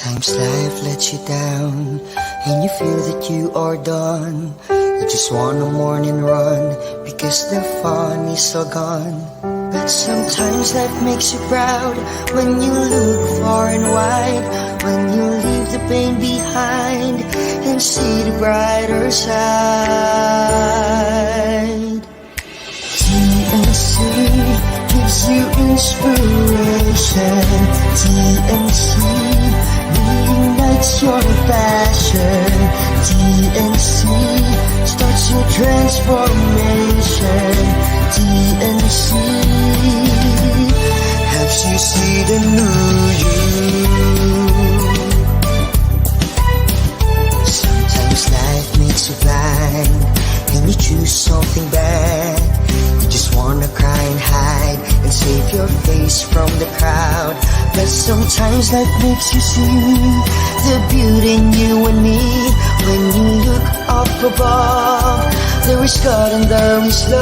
Sometimes life lets you down and you feel that you are done. You just want a morning run because the fun is all gone. But sometimes life makes you proud when you look far and wide, when you leave the pain behind and see the brighter side. TNC gives you inspiration. TNC reignites your passion. TNC starts your transformation. TNC helps you see the new you. Sometimes life makes you blind and you choose something bad. You just wanna cry and hide and save your face from the crowd. But sometimes life makes you see the beauty in you and me. When you look up above, there is God and there is love.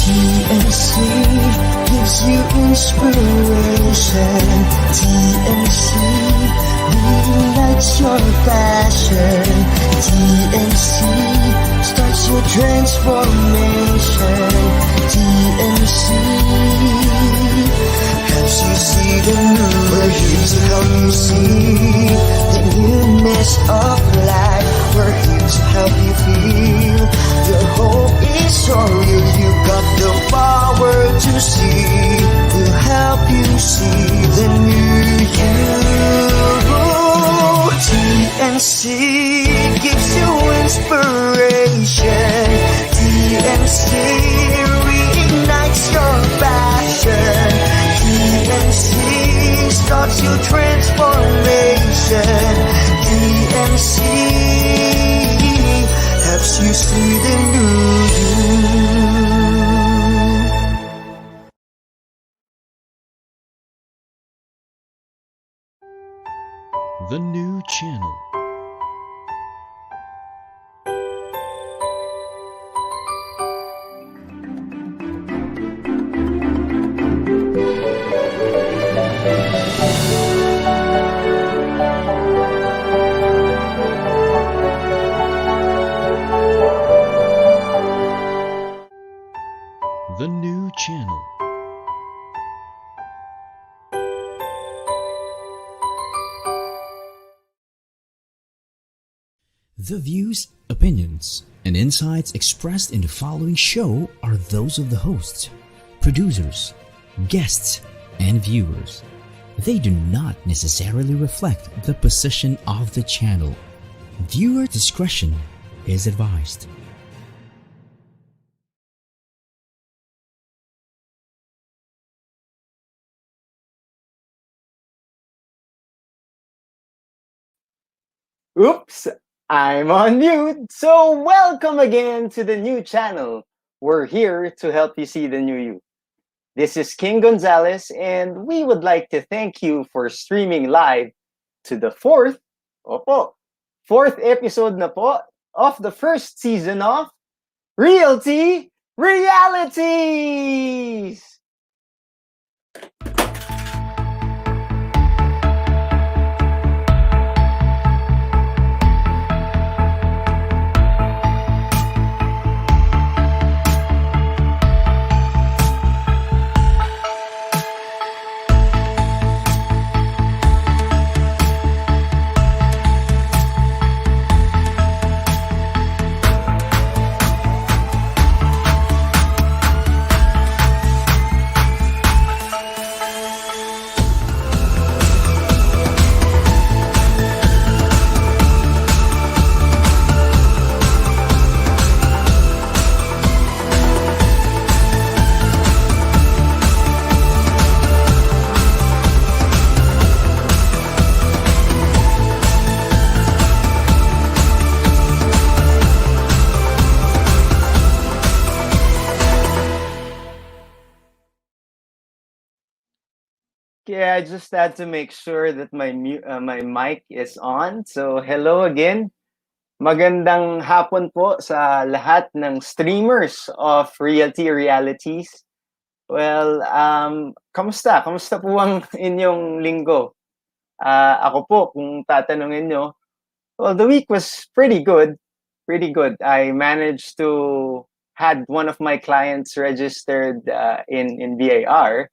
TNC gives you inspiration. TNC reignites your passion. TNC starts your transformation. TNC helps you see the new. We're here to help you see the newness of life. We're here to help you feel your hope is so real. You got the power to see. We'll help you see the new you. TNC gives you inspiration. TNC reignites your passion. TNC starts your transformation. TNC helps you see the new you. The new channel. The new channel. The views, opinions, and insights expressed in the following show are those of the hosts, producers, guests, and viewers. They do not necessarily reflect the position of the channel. Viewer discretion is advised. Oops, I'm on mute. So welcome again to the new channel. We're here to help you see the new you. This is King Gonzalez, and we would like to thank you for streaming live to the fourth episode na po of the first season of Realty Realities! Yeah, I just had to make sure that my mic is on. So hello again. Magandang hapon po sa lahat ng streamers of Realty Realities. Well, kamusta? Kamusta po ang inyong linggo? Ako po, kung tatanungin nyo, well, the week was pretty good. Pretty good. I managed to had one of my clients registered in VAR,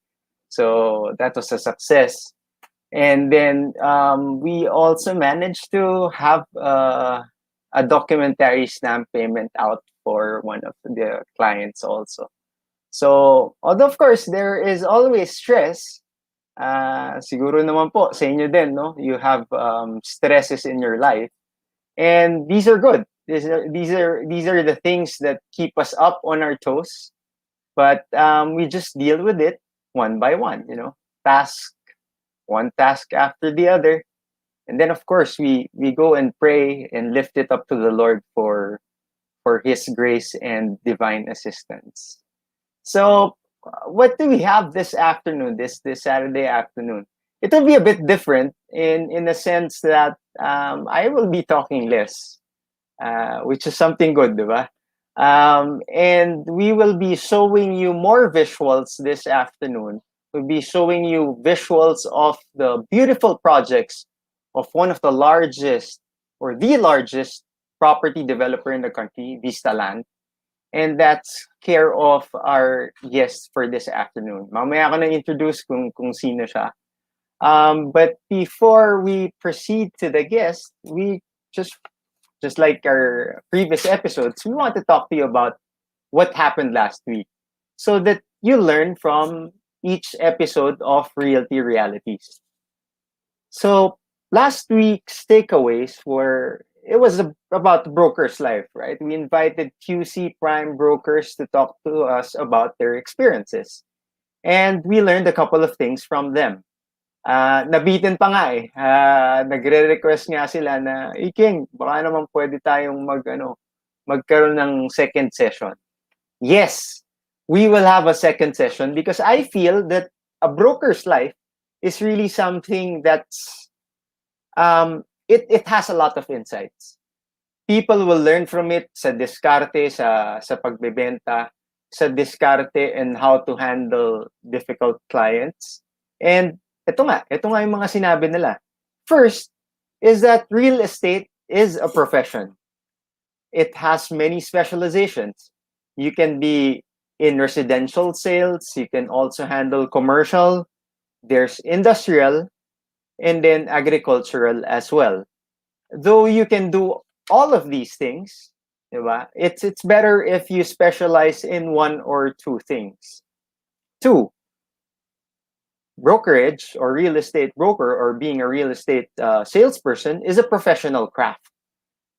so that was a success. And then we also managed to have a documentary stamp payment out for one of the clients also. So, although of course there is always stress, siguro naman po sa inyo din, no? You have stresses in your life, and these are good. These are the things that keep us up on our toes. But we just deal with it one by one, task one task after the other, and then of course we go and pray and lift it up to the Lord for His grace and divine assistance. So, what do we have this afternoon, this Saturday afternoon? It will be a bit different in the sense that I will be talking less, which is something good, diba? And we will be showing you more visuals this afternoon. We'll be showing you visuals of the beautiful projects of one of the largest or the largest property developer in the country, Vista Land. And that's care of our guest for this afternoon. Mamaya ako na-introduce kung sino siya. But before we proceed to the guest, we just like our previous episodes, we want to talk to you about what happened last week so that you learn from each episode of Realty Realities. So last week's takeaways were it was about the broker's life, right? We invited QC Prime brokers to talk to us about their experiences. And we learned a couple of things from them. Nabitin pa nga eh. Nagre-request nga sila na, King, baka naman pwede tayong magkaroon ng second session. Yes, we will have a second session because I feel that a broker's life is really something that's it has a lot of insights. People will learn from it sa diskarte, sa pagbebenta, sa diskarte and how to handle difficult clients. And ito nga yung mga sinabi nila. First is that real estate is a profession. It has many specializations. You can be in residential sales, you can also handle commercial, there's industrial, and then agricultural as well. Though you can do all of these things, diba? It's better if you specialize in one or two things. Two, brokerage or real estate broker or being a real estate salesperson is a professional craft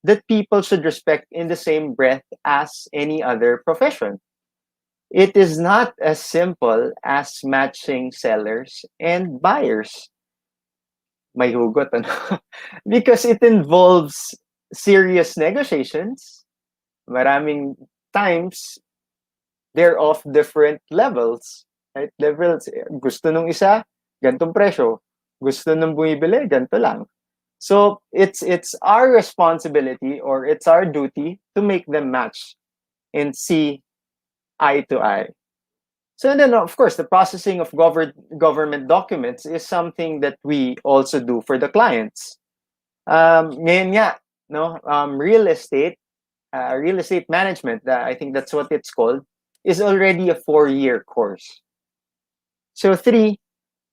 that people should respect in the same breath as any other profession. It is not as simple as matching sellers and buyers. May hugot, ano? Because it involves serious negotiations. Maraming times, they're of different levels. Right? Levels, gusto nung isa, gantong presyo. Gusto nung bumibili, ganto lang. So, it's our responsibility or it's our duty to make them match and see eye to eye. So then, of course, the processing of government documents is something that we also do for the clients. Ngayon nga, no, real estate management, I think that's what it's called, is already a 4-year course. So 3,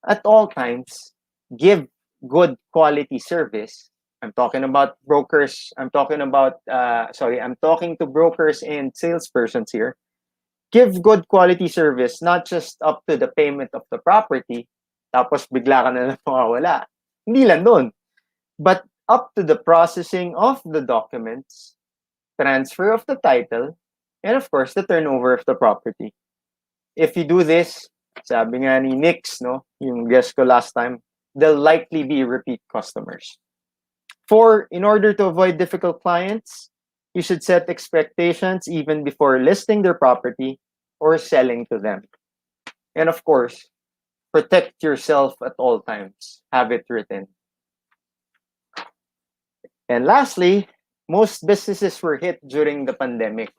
at all times, give good quality service. I'm talking about brokers. I'm talking to brokers and salespersons here. Give good quality service, not just up to the payment of the property, tapos bigla ka na lang mawawala. Hindi lang doon. But up to the processing of the documents, transfer of the title, and of course, the turnover of the property. If you do this, sabi nga ni Nix, no, yung guest ko last time, they'll likely be repeat customers. 4, in order to avoid difficult clients, you should set expectations even before listing their property or selling to them. And of course, protect yourself at all times. Have it written. And lastly, most businesses were hit during the pandemic.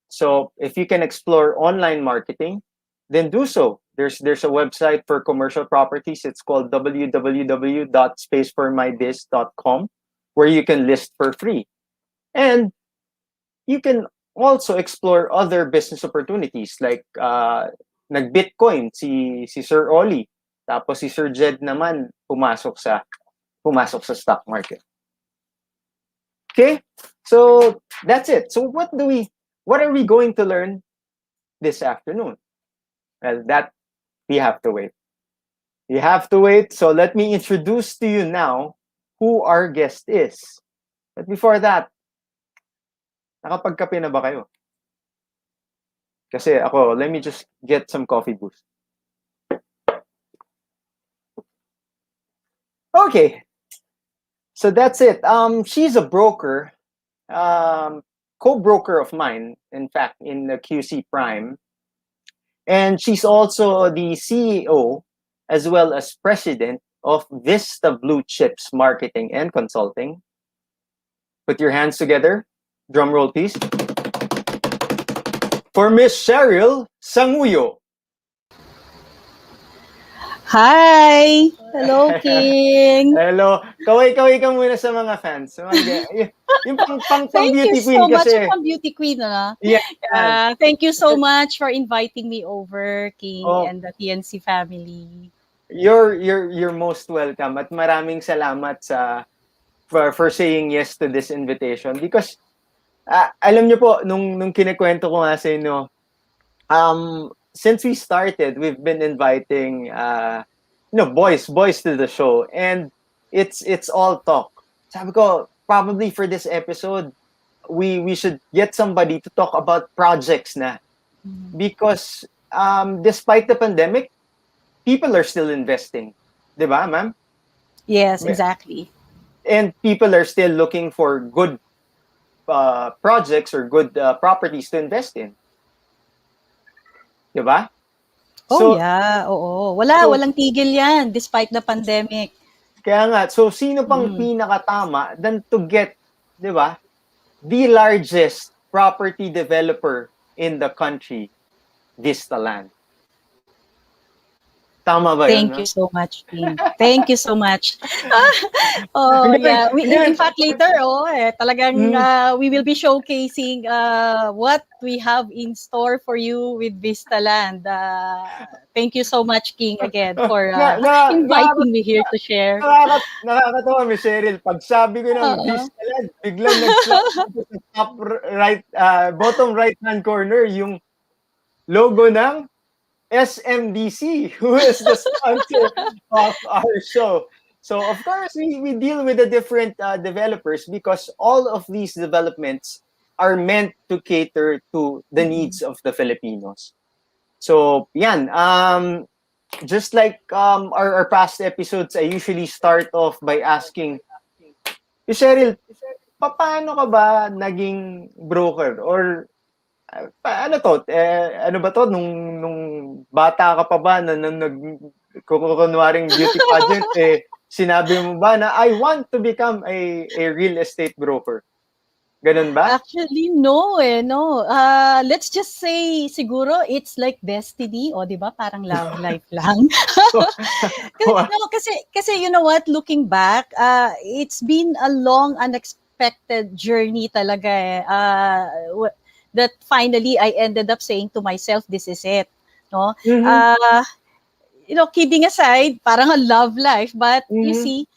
So if you can explore online marketing, then do so. There's a website for commercial properties. It's called www.spaceformydis.com, where you can list for free. And you can also explore other business opportunities like nag-Bitcoin si Sir Oli, tapos si Sir Jed naman pumasok sa stock market. Okay? So that's it. So what are we going to learn this afternoon? Well, that we have to wait. You have to wait. So let me introduce to you now who our guest is. But before that, nakapagkape na ba kayo? Kasi ako, let me just get some coffee boost. Okay. So that's it. She's a broker, co-broker of mine, in fact, in the QC Prime. And she's also the CEO as well as president of Vista BlueChips Marketing and Consulting. Put your hands together. Drum roll, please. For Miss Cheryl Sanguyo. Hi! Hello, King! Hello. Kaway-kaway ka muna sa mga fans. Yung pang Thank you beauty so queen much, kasi. pang beauty queen. Yeah. Thank you so much for inviting me over, King, Oh. and the TNC family. You're most welcome at maraming salamat for saying yes to this invitation because alam niyo po nung kinikwento ko nga sa inyo, since we started, we've been inviting boys to the show, and it's all talk. Sabi ko, probably for this episode, we should get somebody to talk about projects na. Because despite the pandemic, people are still investing. 'Di ba, ma'am? Yes, exactly. And people are still looking for good projects or good properties to invest in. 'Di ba? Oh, yeah. Oo. Walang tigil yan despite the pandemic. Kaya nga, so sino pang pinakatama than to get, 'di ba, the largest property developer in the country, Vista Land. Tama ba yun? Thank you so much, King. Thank you so much. Yeah. In fact, later, talagang we will be showcasing what we have in store for you with Vista Land. Thank you so much, King, again, for inviting me here to share. Nakakatawa, Miss Cheryl. Pag sabi ko ng Vista Land, biglang nag-slap sa top right, bottom right-hand corner, yung logo ng SMDC, who is the sponsor of our show. So, of course, we deal with the different developers because all of these developments are meant to cater to the needs of the Filipinos. So, yan. Just like our past episodes, I usually start off by asking, Cheryl, paano ka ba naging broker? Or ano ba to nung bata ka pa ba na kunwaring beauty pageant sinabi mo ba na I want to become a real estate broker? Ganun ba? Actually, no. Let's just say siguro it's like destiny, o 'di ba? Parang love life lang. Kasi you know what, looking back, it's been a long unexpected journey talaga that finally I ended up saying to myself, this is it. No? Kidding aside, parang a love life. But you see,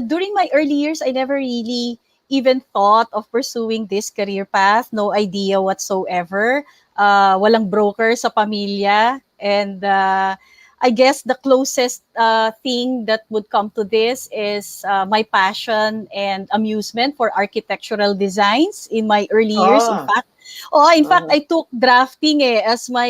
during my early years, I never really even thought of pursuing this career path. No idea whatsoever. Walang broker sa pamilya. And I guess the closest thing that would come to this is my passion and amusement for architectural designs in my early years. In fact, I took drafting as my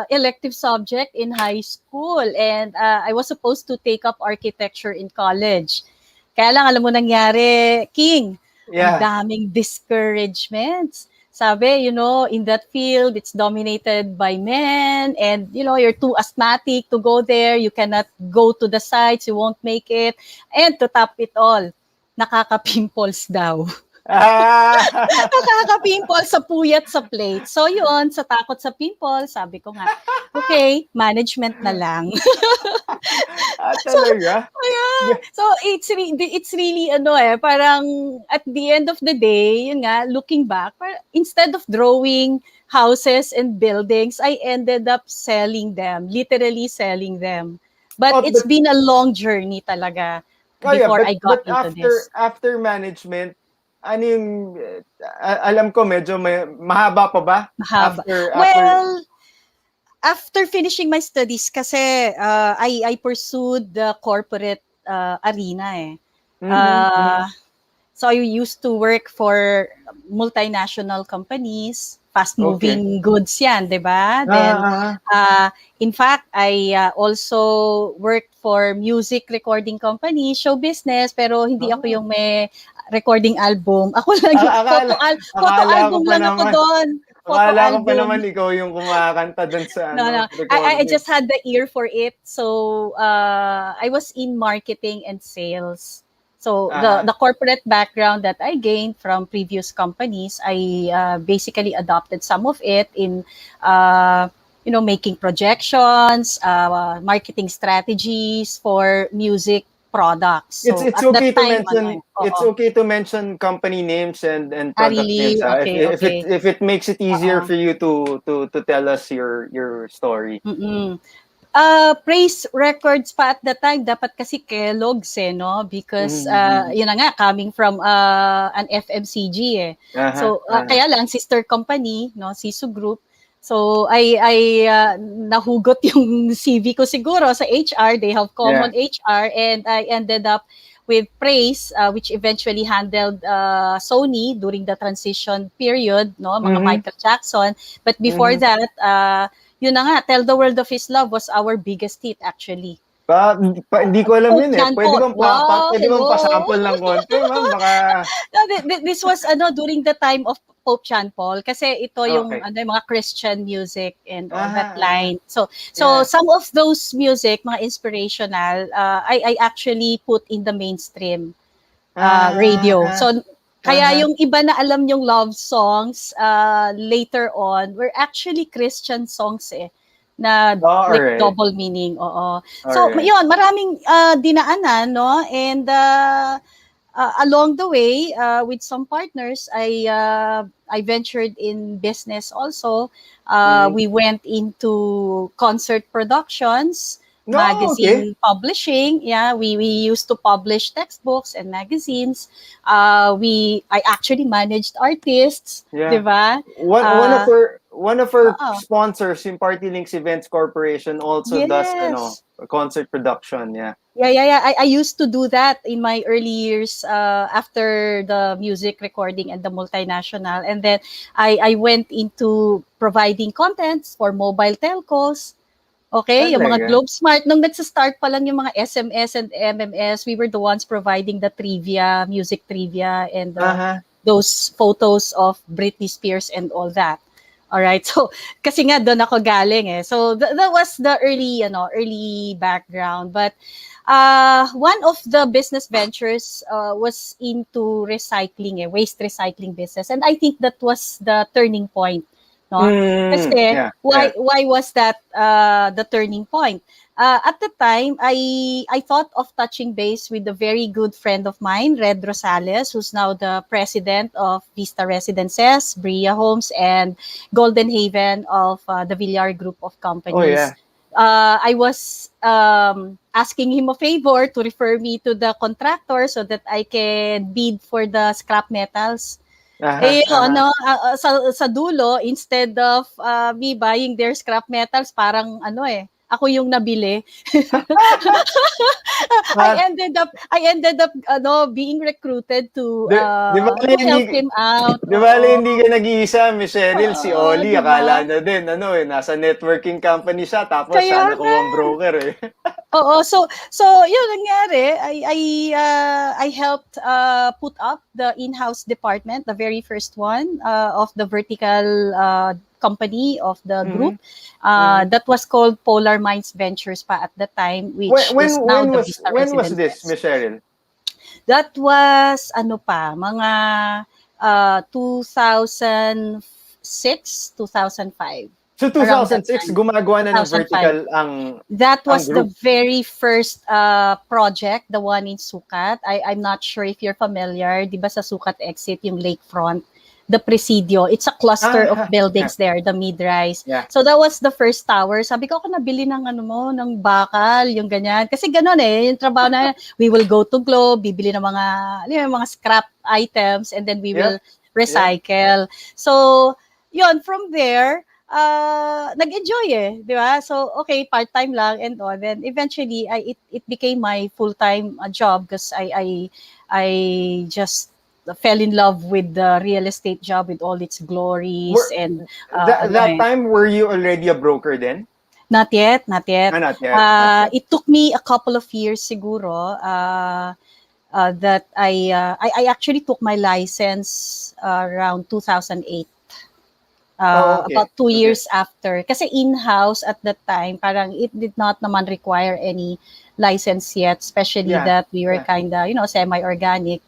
elective subject in high school, and I was supposed to take up architecture in college. Kaya lang, alam mo nangyari, King, ang daming discouragements. Sabi, in that field, it's dominated by men, and, you're too asthmatic to go there. You cannot go to the sites. You won't make it. And to top it all, nakaka-pimples daw. Nakaka-pimple sa puyat sa plate. So yun, sa takot sa pimple, sabi ko nga, okay, management na lang. So, Talaga? yeah. So it's really parang at the end of the day, yun nga, looking back, instead of drawing houses and buildings, I ended up selling them, literally selling them. But Oh, it's been a long journey talaga yeah, before I got but into this. after management, ano yung alam ko medyo mahaba pa ba Mahaba. after Well, after finishing my studies, kasi I pursued the corporate arena eh. Mhm. So I used to work for multinational companies, Okay. fast-moving goods yan, di ba? Then, Ah, in fact, I also worked for music recording company, show business, pero hindi ako ah. yung may recording album. Ako lang yung Akala photo akala ko album pa lang ako naman doon. Photo akala ko pa album. naman ikaw yung kumakanta dun sa No, no. I recording. just had the ear for it. So I was in marketing and sales. So Aha. the corporate background that I gained from previous companies, I basically adopted some of it in making projections, marketing strategies for music products. So It's at that okay to time, mention it's oo. okay to mention company names and product names Really? Okay, if okay. it makes it easier Oo. for you to tell us your story. Mm-mm. Praise records pa at the time, dapat kasi Kellogg's no? Because, Mhm. yun na nga, coming from an FMCG eh. Aha, So, aha. kaya lang, sister company, no? Sisu Group. So, I nahugot yung CV ko siguro sa HR. They have Yeah. common HR and I ended up with Praise, which eventually handled Sony during the transition period, no? Mga Mhm. Michael Jackson. But before Mhm. that, yun na nga, Tell the World of His Love was our biggest hit actually. Hindi ko alam Pope yun eh. Chan Paul. Wow, Pwede bang hello. pa-sample ng konti, ma'am? Baka No, this was during the time of Pope Chan Paul kasi ito yung okay. yung mga Christian music and all Aha, that aha. line. So Yeah. some of those music, mga inspirational, I actually put in the mainstream radio. Aha. So kaya Aha. yung iba na alam yung love songs later on were actually Christian songs eh na Oh, all like right. double meaning. Oo. All So right. yun, maraming dinaanan no and along the way with some partners I ventured in business also. Mhm. We went into concert productions, No, okay. magazine publishing. Yeah, we used to publish textbooks and magazines. I actually managed artists, di Yeah. ba? One of our Oo. sponsors, yung Party Links Events Corporation, also does Yes. concert production. Yeah. Yeah. I used to do that in my early years after the music recording and the multinational. And then I went into providing contents for mobile telcos. Okay, yung mga Talaga. Globe Smart. Nung nagsa-start pa lang yung mga SMS and MMS, we were the ones providing the trivia, music trivia, and Aha. those photos of Britney Spears and all that. All right. So, kasi nga doon ako galing eh. So, that was the early background. But one of the business ventures was into recycling, waste recycling business. And I think that was the turning point. No? Kasi, Yeah. Yeah. why was that the turning point? At the time, I thought of touching base with a very good friend of mine, Red Rosales, who's now the president of Vista Residences, Bria Homes, and Golden Haven of the Villar Group of Oh, Companies. yeah. I was asking him a favor to refer me to the contractor so that I can bid for the scrap metals. Aha. Aha. Sa dulo, instead of me buying their scrap metals, parang ako yung nabili. Ah, I ended up being recruited to di bali help him out. di bali Oo. hindi ka nag-iisa, Miss Cheryl, si Oo, Oli, 'di ba? akala na din, nasa networking company siya, tapos Kaya siya nga. nakuha ang broker eh. Oo, so yun nangyari. I helped put up the in-house department, the very first one of the vertical company of the group. Mhm. Mhm. That was called Polar Minds Ventures pa at the time, which is now the Vista When was this, Residences. Miss Cheryl? That was mga 2006, 2005. So Around that 2006 time. gumagawa na ng 2005. vertical That ang was the group. very first project, the one in Sukat. I'm not sure if you're familiar. Di ba sa Sukat exit, yung lakefront, the Presidio. It's a cluster of Yeah. buildings there, the mid-rise. Yeah. So that was the first tower. Sabi ko, ako nabili ng ng bakal, yung ganyan. Kasi ganun yung trabaho na, we will go to Globe, bibili ng mga scrap items, and then we will recycle. So, yun, from there, nag-enjoy di ba? So, okay, part-time lang and all. Then eventually, it became my full-time job because I just fell in love with the real estate job with all its glories and that time, were you already a broker then? Not yet, not yet. Not yet. It took me a couple of years siguro that I actually took my license around 2008. Okay. About 2 years after. Kasi in-house at that time, parang it did not naman require any license yet, especially that we were kind of, semi-organic.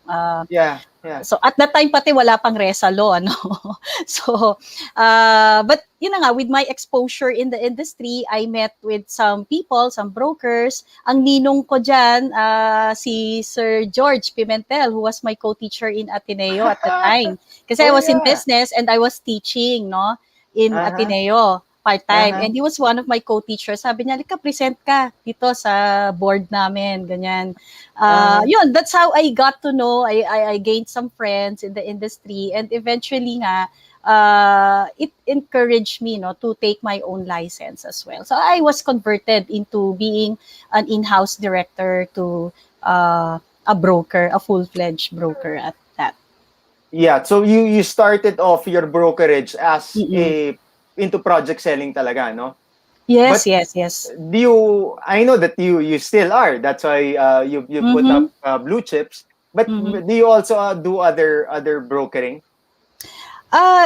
So at that time pati wala pang RESA law, So, but yun na nga, with my exposure in the industry, I met with some people, some brokers. Ang ninong ko dyan, si Sir George Pimentel, who was my co-teacher in Ateneo at the time. Kasi I was in business and I was teaching, in Ateneo part-time. And he was one of my co-teachers. Sabi niya, "Lika, present ka dito sa board namin." Ganyan. Yun, that's how I got to know. I gained some friends in the industry. And eventually nga, it encouraged me to take my own license as well. So I was converted into being an in-house director to a broker, a full-fledged broker at that. Yeah, so you started off your brokerage as into project selling talaga, no? Yes, but yes. I know that you still are. That's why you put up BlueChips. But do you also do other brokering?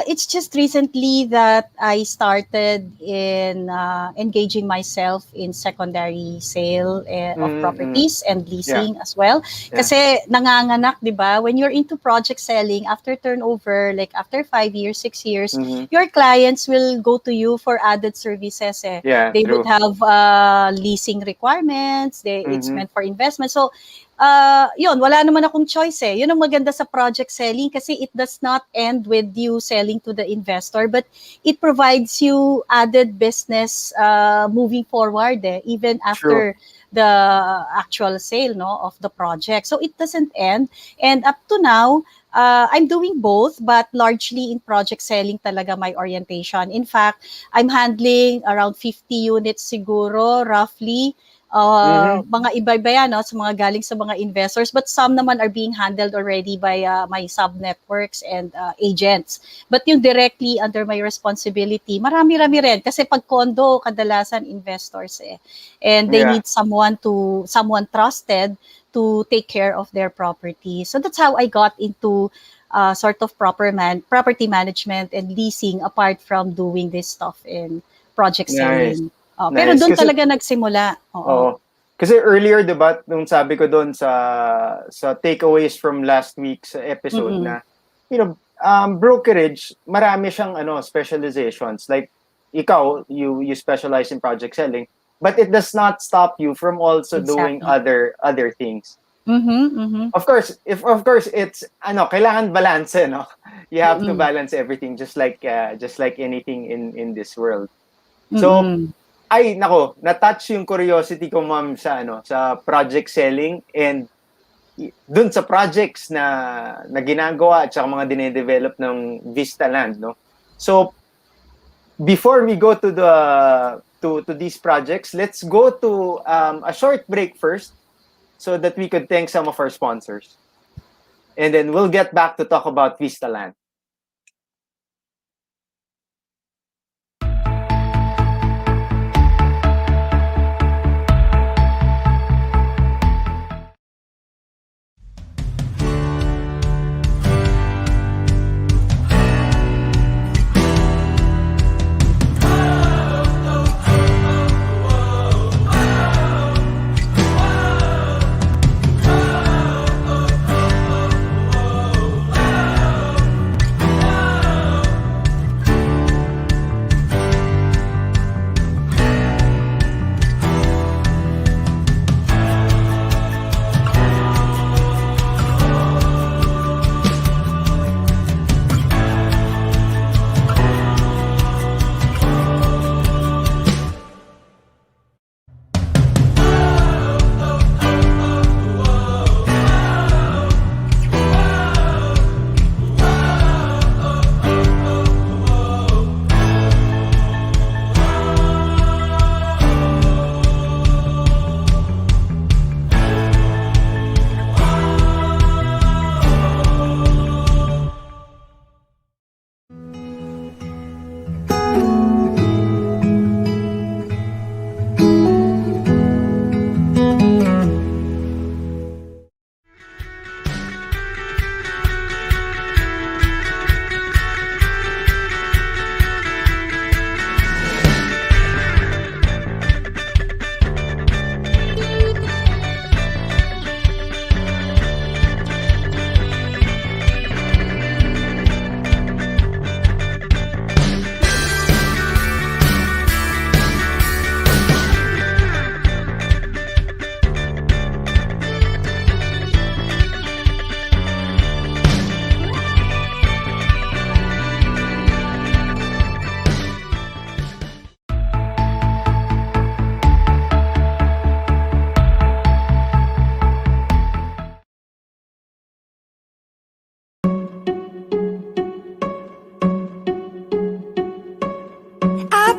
It's just recently that I started in engaging myself in secondary sale of properties and leasing as well. Kasi nanganganak, di ba? When you're into project selling, after turnover, like after 5 years, 6 years, your clients will go to you for added services. They would have leasing requirements. It's meant for investment. So, yun, wala naman akong choice Yun ang maganda sa project selling kasi it does not end with you selling to the investor, but it provides you added business moving forward even after the actual sale of the project. So it doesn't end. And up to now, I'm doing both, but largely in project selling talaga my orientation. In fact, I'm handling around 50 units siguro, roughly. Mga iba-iba yan sa mga galing sa mga investors, but some naman are being handled already by my sub-networks and agents. But yung directly under my responsibility, marami-rami rin. Kasi pag condo, kadalasan investors and they need someone trusted to take care of their property. So that's how I got into sort of property management and leasing apart from doing this stuff in project selling. Pero doon talaga nagsimula. Kasi earlier, diba, nung sabi ko doon sa takeaways from last week's episode na, brokerage, marami siyang specializations. Like, ikaw, you specialize in project selling, but it does not stop you from also doing other things. Of course, it's kailangan balance, no? You have to balance everything just like anything in this world. So, na-touch yung curiosity ko, ma'am, sa project selling and dun sa projects na ginagawa at saka mga dine-develop ng Vista Land, no? So, before we go to these projects, let's go to a short break first so that we could thank some of our sponsors. And then we'll get back to talk about Vista Land.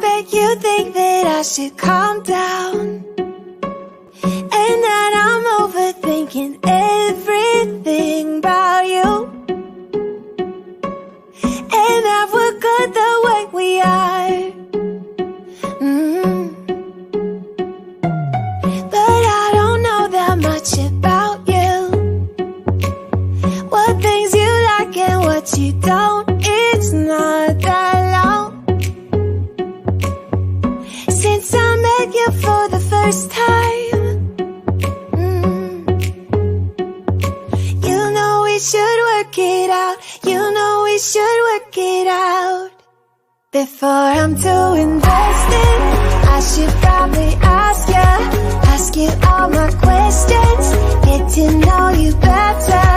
bet you think that I should calm down, and that I'm overthinking everything about you, and that we're good the way we are. But I don't know that much about you, what things you like and what you don't. It's not that long since I met you for the first time. You know we should work it out. You know we should work it out. Before I'm too invested, I should probably ask you all my questions, get to know you better.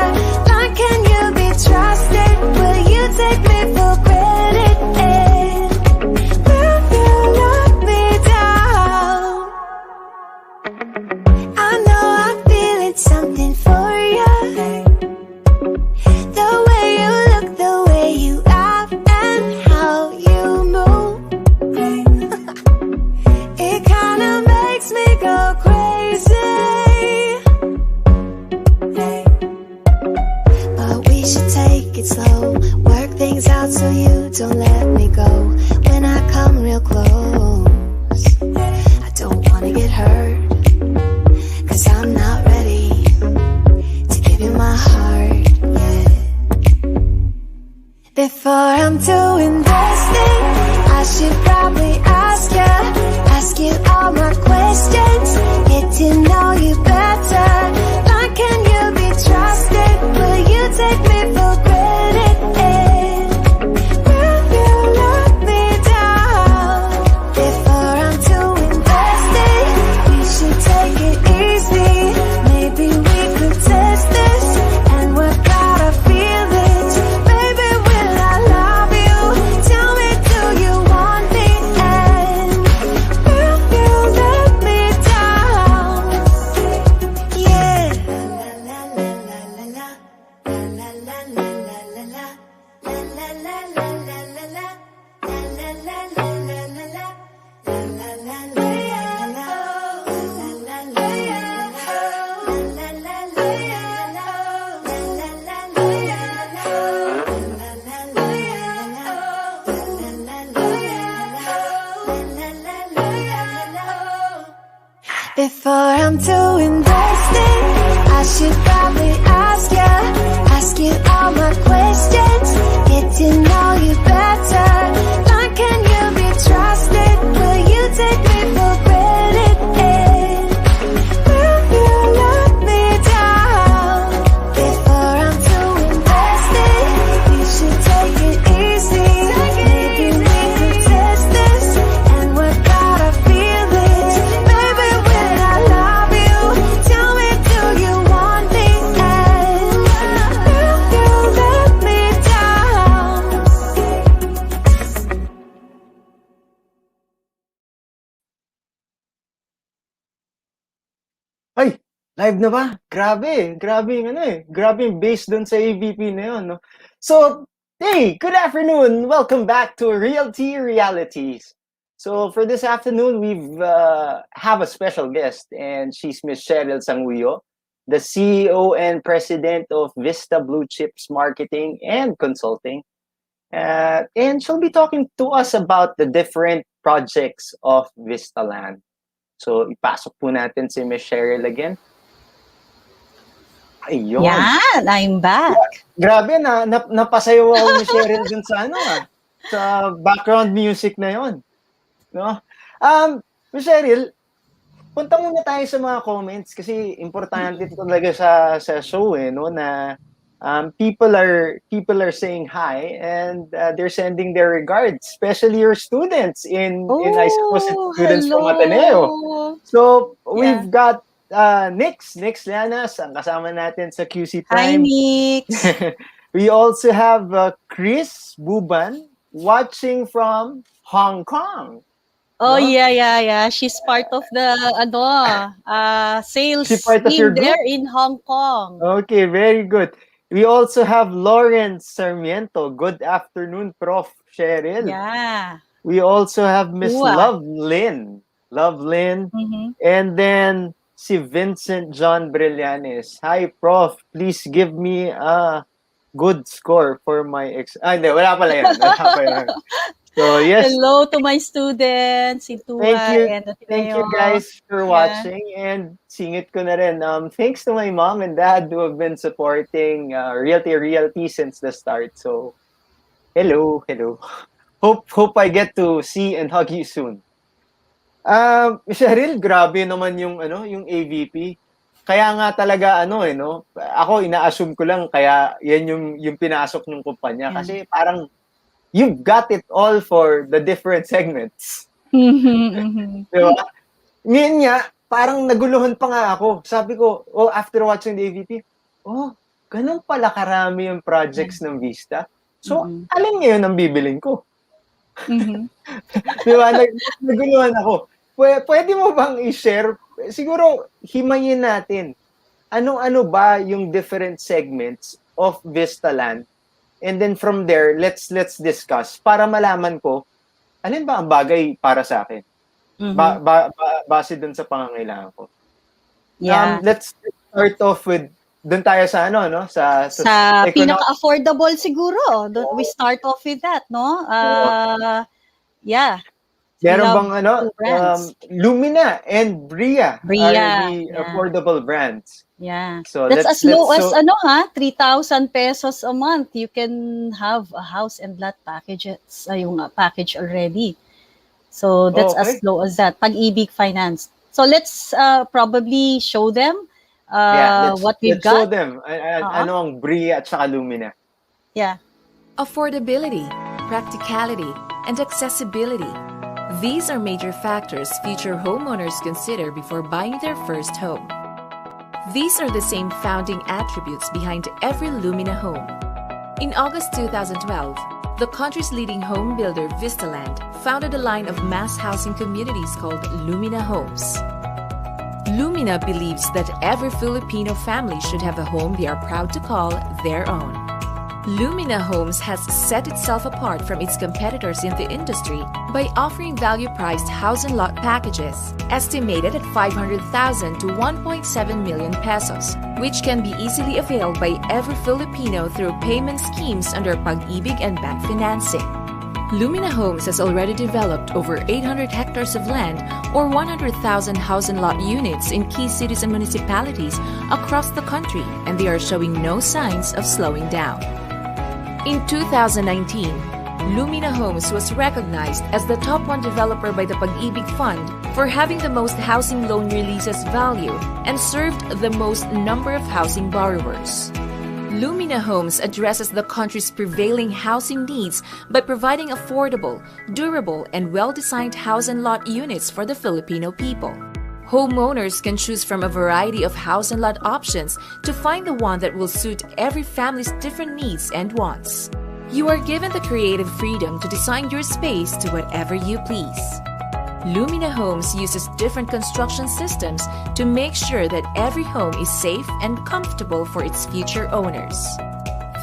Like, can you be trusted? Will you take me for granted? Will you let me down? I know I'm feeling something for you. The way you look, the way you act, and how you move. It kinda makes me go crazy. But we should take it slow, work things out so you don't let me go. When I come real close, I don't wanna get hurt, 'cause I'm not ready to give you my heart yet. Before I'm too invested, I should probably ask you all my questions, get to know you better. Like, can you be trusted? Will you take me for granted? Will you let me down? Before I'm too invested, we should take it easy. Maybe we could test this and work out our feelings. Baby, will I love you? Tell me, do you want me? And will you let me down? Yeah. La la la la la la la la la la la la la la la la la Before I'm too invested, I should probably ask you all my questions, get to know you better. Like, can you be trusted? Will you take me for granted? Will you let me down? Before I'm too invested, we should take it easy. Maybe we could test this and work out our feelings. Baby, will I love you? Tell me, do you want me? And will you let me down? Ay, live na ba? Grabe, grabe yung ano eh. Grabe yung bass dun sa AVP na yun, no? So, hey, good afternoon. Welcome back to Realty Realities. So, for this afternoon, we've have a special guest, and she's Miss Cheryl Sanguyo, the CEO and President of Vista BlueChips Marketing and Consulting. And she'll be talking to us about the different projects of Vista Land. So, ipasok po natin si Miss Cheryl again. Ayun. Yan, I'm back. Grabe, napasayaw ako ni Cheryl dun sa sa background music na yon, no? Miss Cheryl, punta muna tayo sa mga comments kasi importante ito talaga sa show no, na people are saying hi, and they're sending their regards, especially your students in I suppose it's students from Ateneo. So we've got Nix Llanas, ang kasama natin sa QC Hi, Time. Nix. We also have Chris Buban watching from Hong Kong. Oh, No? yeah. She's part of the sales She's part of your team group? there in Hong Kong. Okay, very good. We also have Lawrence Sarmiento. Good afternoon, Prof. Cheryl. Yeah. We also have Miss Wow. Love Lynn. Love Lynn. Mhm. And then si Vincent John Brillanes. Hi, Prof. Please give me a good score for my hindi. Wala pala yun. Wala pa yun. So, yes. Hello to my students, si Thank Tua you. and Thank you Ateneo. guys for Yeah. watching. And singit ko na rin. Thanks to my mom and dad who have been supporting Realty Realty since the start. So, hello. Hello. Hope I get to see and hug you soon. Cheryl, grabe naman yung AVP. Kaya nga talaga no. Ako ina-assume ko lang kaya yan yung pinasok ng kumpanya Yeah. kasi parang you've got it all for the different segments. Mhm, mhm. Di ba? Ngayon nga, parang naguluhan pa nga ako. Sabi ko, after watching the AVP, ganun pala karami yung projects ng Vista. So, Mhm. alin ngayon ang bibiling ko? Mhm. Di ba? Naguluhan ako. Pwede mo bang i-share? Siguro, himayin natin. Ano ba yung different segments of Vista Land? And then from there, let's discuss para malaman ko alin ba ang bagay para sa akin. Mhm. Base dun sa pangangailangan ko. Yeah. Let's start off with dun tayo sa no? Sa pinaka-affordable siguro. We start off with that, no? Yeah. We meron love bang two brands. Lumina and Bria are Bria, the yeah. affordable brands. Yeah. So That's as low as so 3,000 pesos a month. You can have a house and lot packages, yung package already. So that's as okay. low as that. Pag-ibig Finance. So let's probably show them what we've let's show got. them ano ang Bria at saka Lumina. Yeah. Affordability, practicality, and accessibility. These are major factors future homeowners consider before buying their first home. These are the same founding attributes behind every Lumina home. In August 2012, the country's leading home builder Vista Land founded a line of mass housing communities called Lumina Homes. Lumina believes that every Filipino family should have a home they are proud to call their own. Lumina Homes has set itself apart from its competitors in the industry by offering value-priced house and lot packages, estimated at 500,000 to 1.7 million pesos, which can be easily availed by every Filipino through payment schemes under Pag-ibig and bank financing. Lumina Homes has already developed over 800 hectares of land or 100,000 house and lot units in key cities and municipalities across the country, and they are showing no signs of slowing down. In 2019, Lumina Homes was recognized as the top 1 developer by the Pag-ibig Fund for having the most housing loan releases value and served the most number of housing borrowers. Lumina Homes addresses the country's prevailing housing needs by providing affordable, durable, and well-designed house and lot units for the Filipino people. Homeowners can choose from a variety of house and lot options to find the one that will suit every family's different needs and wants. You are given the creative freedom to design your space to whatever you please. Lumina Homes uses different construction systems to make sure that every home is safe and comfortable for its future owners.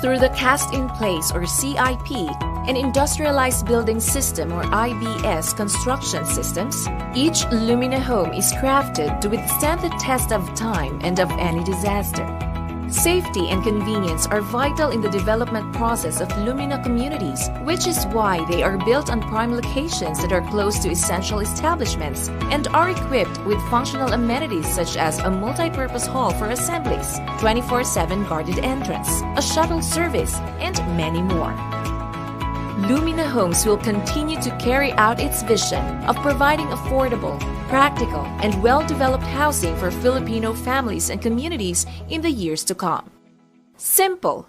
Through the cast-in-place or CIP and industrialized building system or IBS construction systems, each Lumina home is crafted to withstand the test of time and of any disaster. Safety and convenience are vital in the development process of Lumina communities, which is why they are built on prime locations that are close to essential establishments and are equipped with functional amenities such as a multi-purpose hall for assemblies, 24/7 guarded entrance, a shuttle service, and many more. Lumina Homes will continue to carry out its vision of providing affordable, practical, and well-developed housing for Filipino families and communities in the years to come. Simple,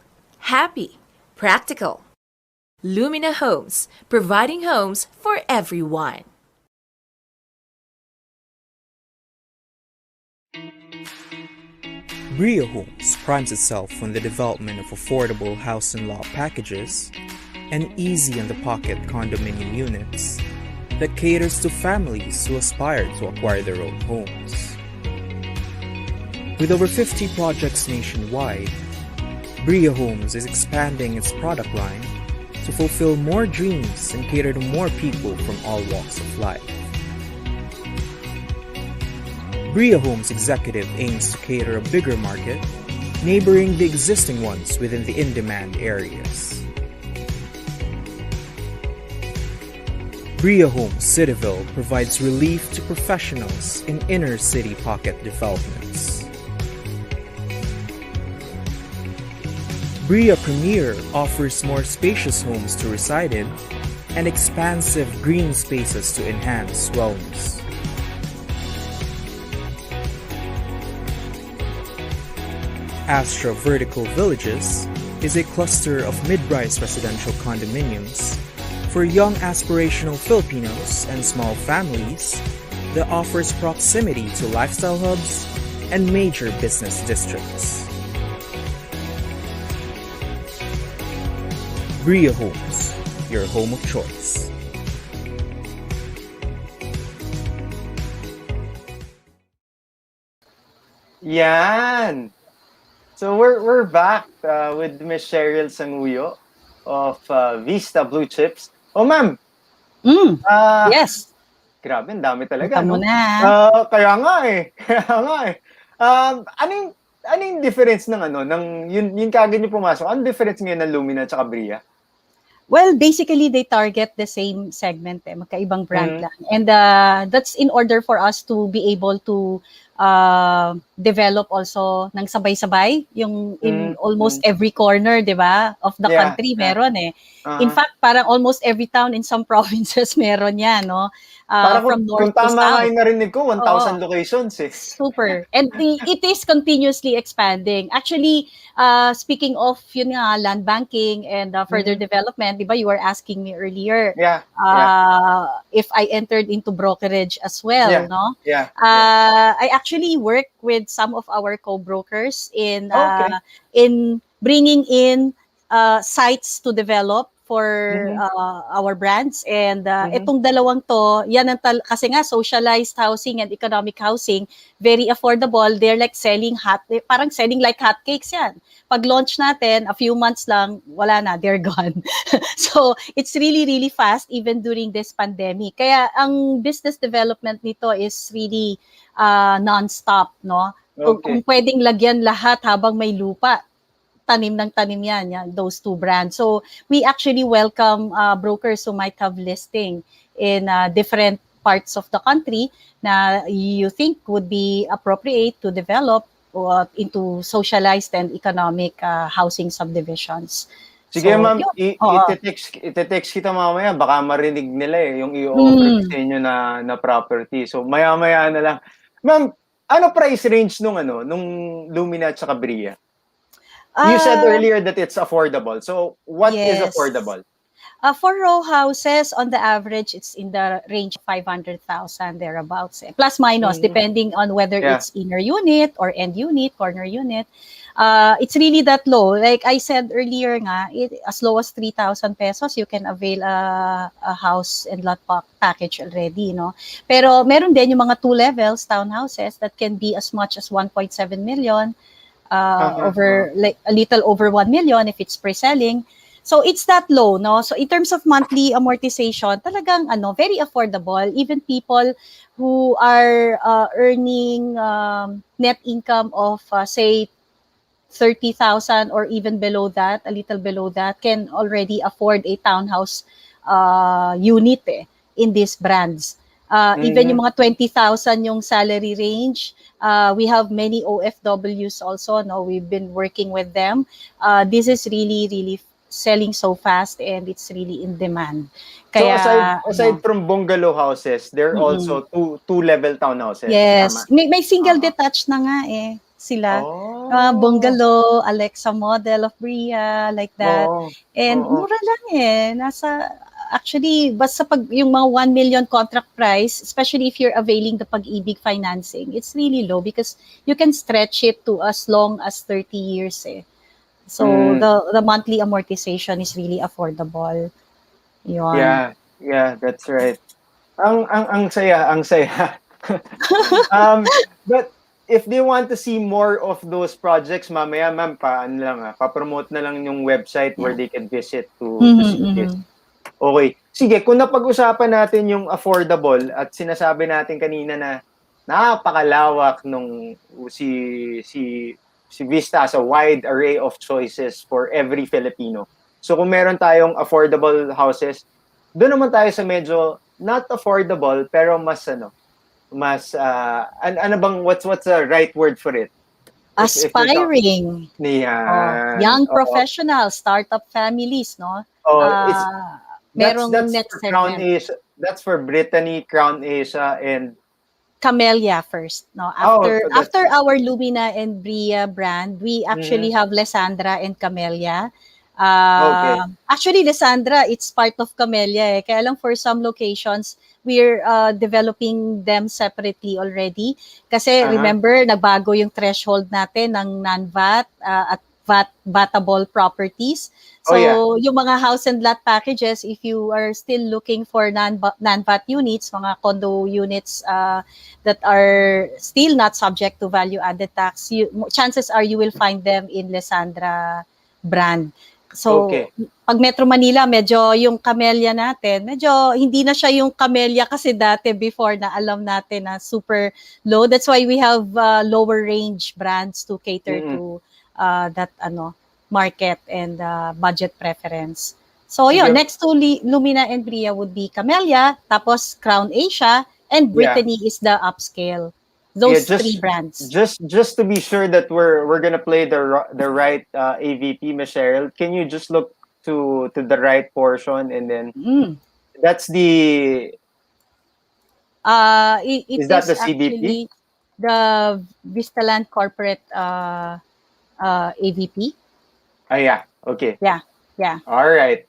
happy, practical. Lumina Homes, providing homes for everyone. Bria Homes primes itself on the development of affordable house and lot packages and easy-on-the-pocket condominium units that caters to families who aspire to acquire their own homes. With over 50 projects nationwide, Bria Homes is expanding its product line to to fulfill more dreams and cater to more people from all walks of life. Bria Homes Executive aims to cater a bigger market, neighboring the existing ones within the in-demand areas. Bria Homes Cityville provides relief to professionals in inner-city pocket developments. Bria Premier offers more spacious homes to reside in and expansive green spaces to enhance wellness. Astra Vertical Villages is a cluster of mid-rise residential condominiums for young aspirational Filipinos and small families that offers proximity to lifestyle hubs and major business districts. Bria Homes, your home of choice. Yan! So we're back with Miss Cheryl Sanguyo of Vista BlueChips. Oh, ma'am! Ah, Yes. grabe, ang dami talaga, Punta mo no? na. Kaya nga eh. Kaya nga eh. Ano yung difference ng yun kagad yung pumasok? Ano difference ngayon ng Lumina at Bria? Well, basically, they target the same segment, magkaibang brand lang. And that's in order for us to be able to develop also ng sabay-sabay, yung in almost every corner, di ba, of the country, meron eh. In fact, parang almost every town in some provinces meron yan, no? From north kung to tama nga south. yung narinig ko, 1,000 Oo. locations eh. Super. And it is continuously expanding. Actually, speaking of yun nga, land banking and further development, di ba, you were asking me earlier if I entered into brokerage as well, no? I actually work with some of our co-brokers in bringing in sites to develop for our brands, and itong dalawang to, yan ang kasi nga socialized housing and economic housing, very affordable. They're like parang selling like hotcakes yan. Pag launch natin, a few months lang, wala na, they're gone. So it's really, really fast even during this pandemic. Kaya ang business development nito is really non-stop, no? Kung pwedeng lagyan lahat habang may lupa, tanim ng tanim yan, those two brands. So we actually welcome brokers who might have listing in different parts of the country na you think would be appropriate to develop into socialized and economic housing subdivisions. Sige, So, ma'am, yun. ite-text kita mamaya, baka marinig nila yung i-offer sa inyo na property. So maya-maya na lang. Ma'am, ano price range nung Lumina at Bria? You said earlier that it's affordable. So what is affordable? For row houses, on the average, it's in the range of 500,000 thereabouts. Plus minus, depending on whether it's inner unit or end unit, corner unit. It's really that low. Like I said earlier nga, as low as 3,000 pesos, you can avail a house and lot package already, no? Pero meron din yung mga 2 levels, townhouses, that can be as much as 1.7 million, over like a little over 1 million if it's pre-selling. So it's that low, no? So in terms of monthly amortization, talagang very affordable. Even people who are earning net income of say 30,000 or even below that, a little below that, can already afford a townhouse unit in these brands. Even yung mga 20,000 yung salary range, we have many OFWs also. No, we've been working with them. This is really, really selling so fast, and it's really in demand. Kaya, so aside from bungalow houses, there are also two-level townhouses. Yes. Tama? May single detached na nga sila. Bungalow, Alexa model of Bria, like that. And mura lang actually, basta pag yung mga 1 million contract price, especially if you're availing the Pag-ibig financing, it's really low because you can stretch it to as long as 30 years. So the monthly amortization is really affordable. Yun. Yeah, that's right. Ang saya. But if they want to see more of those projects, mamaya ma'am, pa-promote na lang yung website where they can visit to see this. Okay. Sige, kung napag-usapan natin yung affordable at sinasabi natin kanina na napakalawak nung si Vista has a wide array of choices for every Filipino. So kung meron tayong affordable houses, doon naman tayo sa medyo not affordable pero mas what's the right word for it? Aspiring. Young professionals, startup families, no? Merong next segment. That's for Brittany, Crown Asia, and Camellia first, no? After our Lumina and Bria brand, we actually have Lysandra and Camellia. Actually, Lysandra, it's part of Camellia. Kaya lang for some locations, we're developing them separately already. Kasi remember, nagbago yung threshold natin ng non-VAT at VAT-able properties. So, yung mga house and lot packages, if you are still looking for non-VAT units, mga condo units that are still not subject to value-added tax, chances are you will find them in Lysandra brand. So, pag Metro Manila, medyo yung Camellia natin, medyo hindi na siya yung Camellia kasi dati before na alam natin na super low. That's why we have lower range brands to cater to that market and budget preference. So, yun, next to Lumina and Bria would be Camellia, tapos Crown Asia, and Brittany is the upscale. Those three brands. Just to be sure that we're gonna play the right AVP, Ms. Cheryl, can you just look to the right portion and then that's the is that the CBP? The Vista Land corporate AVP. Yeah. Okay. Yeah. All right.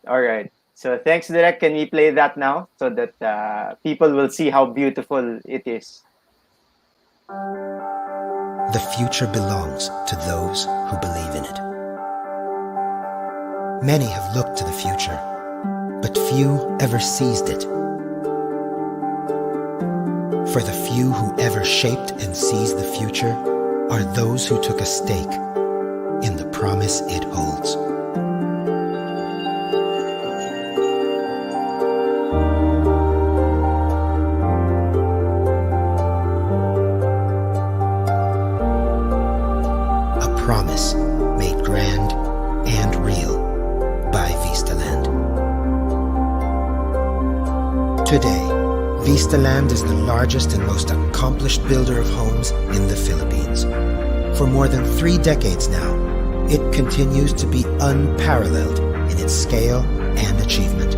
So thanks, Direk. Can we play that now so that people will see how beautiful it is? The future belongs to those who believe in it. Many have looked to the future, but few ever seized it. For the few who ever shaped and seized the future are those who took a stake in the promise it holds. Promise made grand and real by Vista Land. Today, Vista Land is the largest and most accomplished builder of homes in the Philippines. For more than 3 decades now, it continues to be unparalleled in its scale and achievement.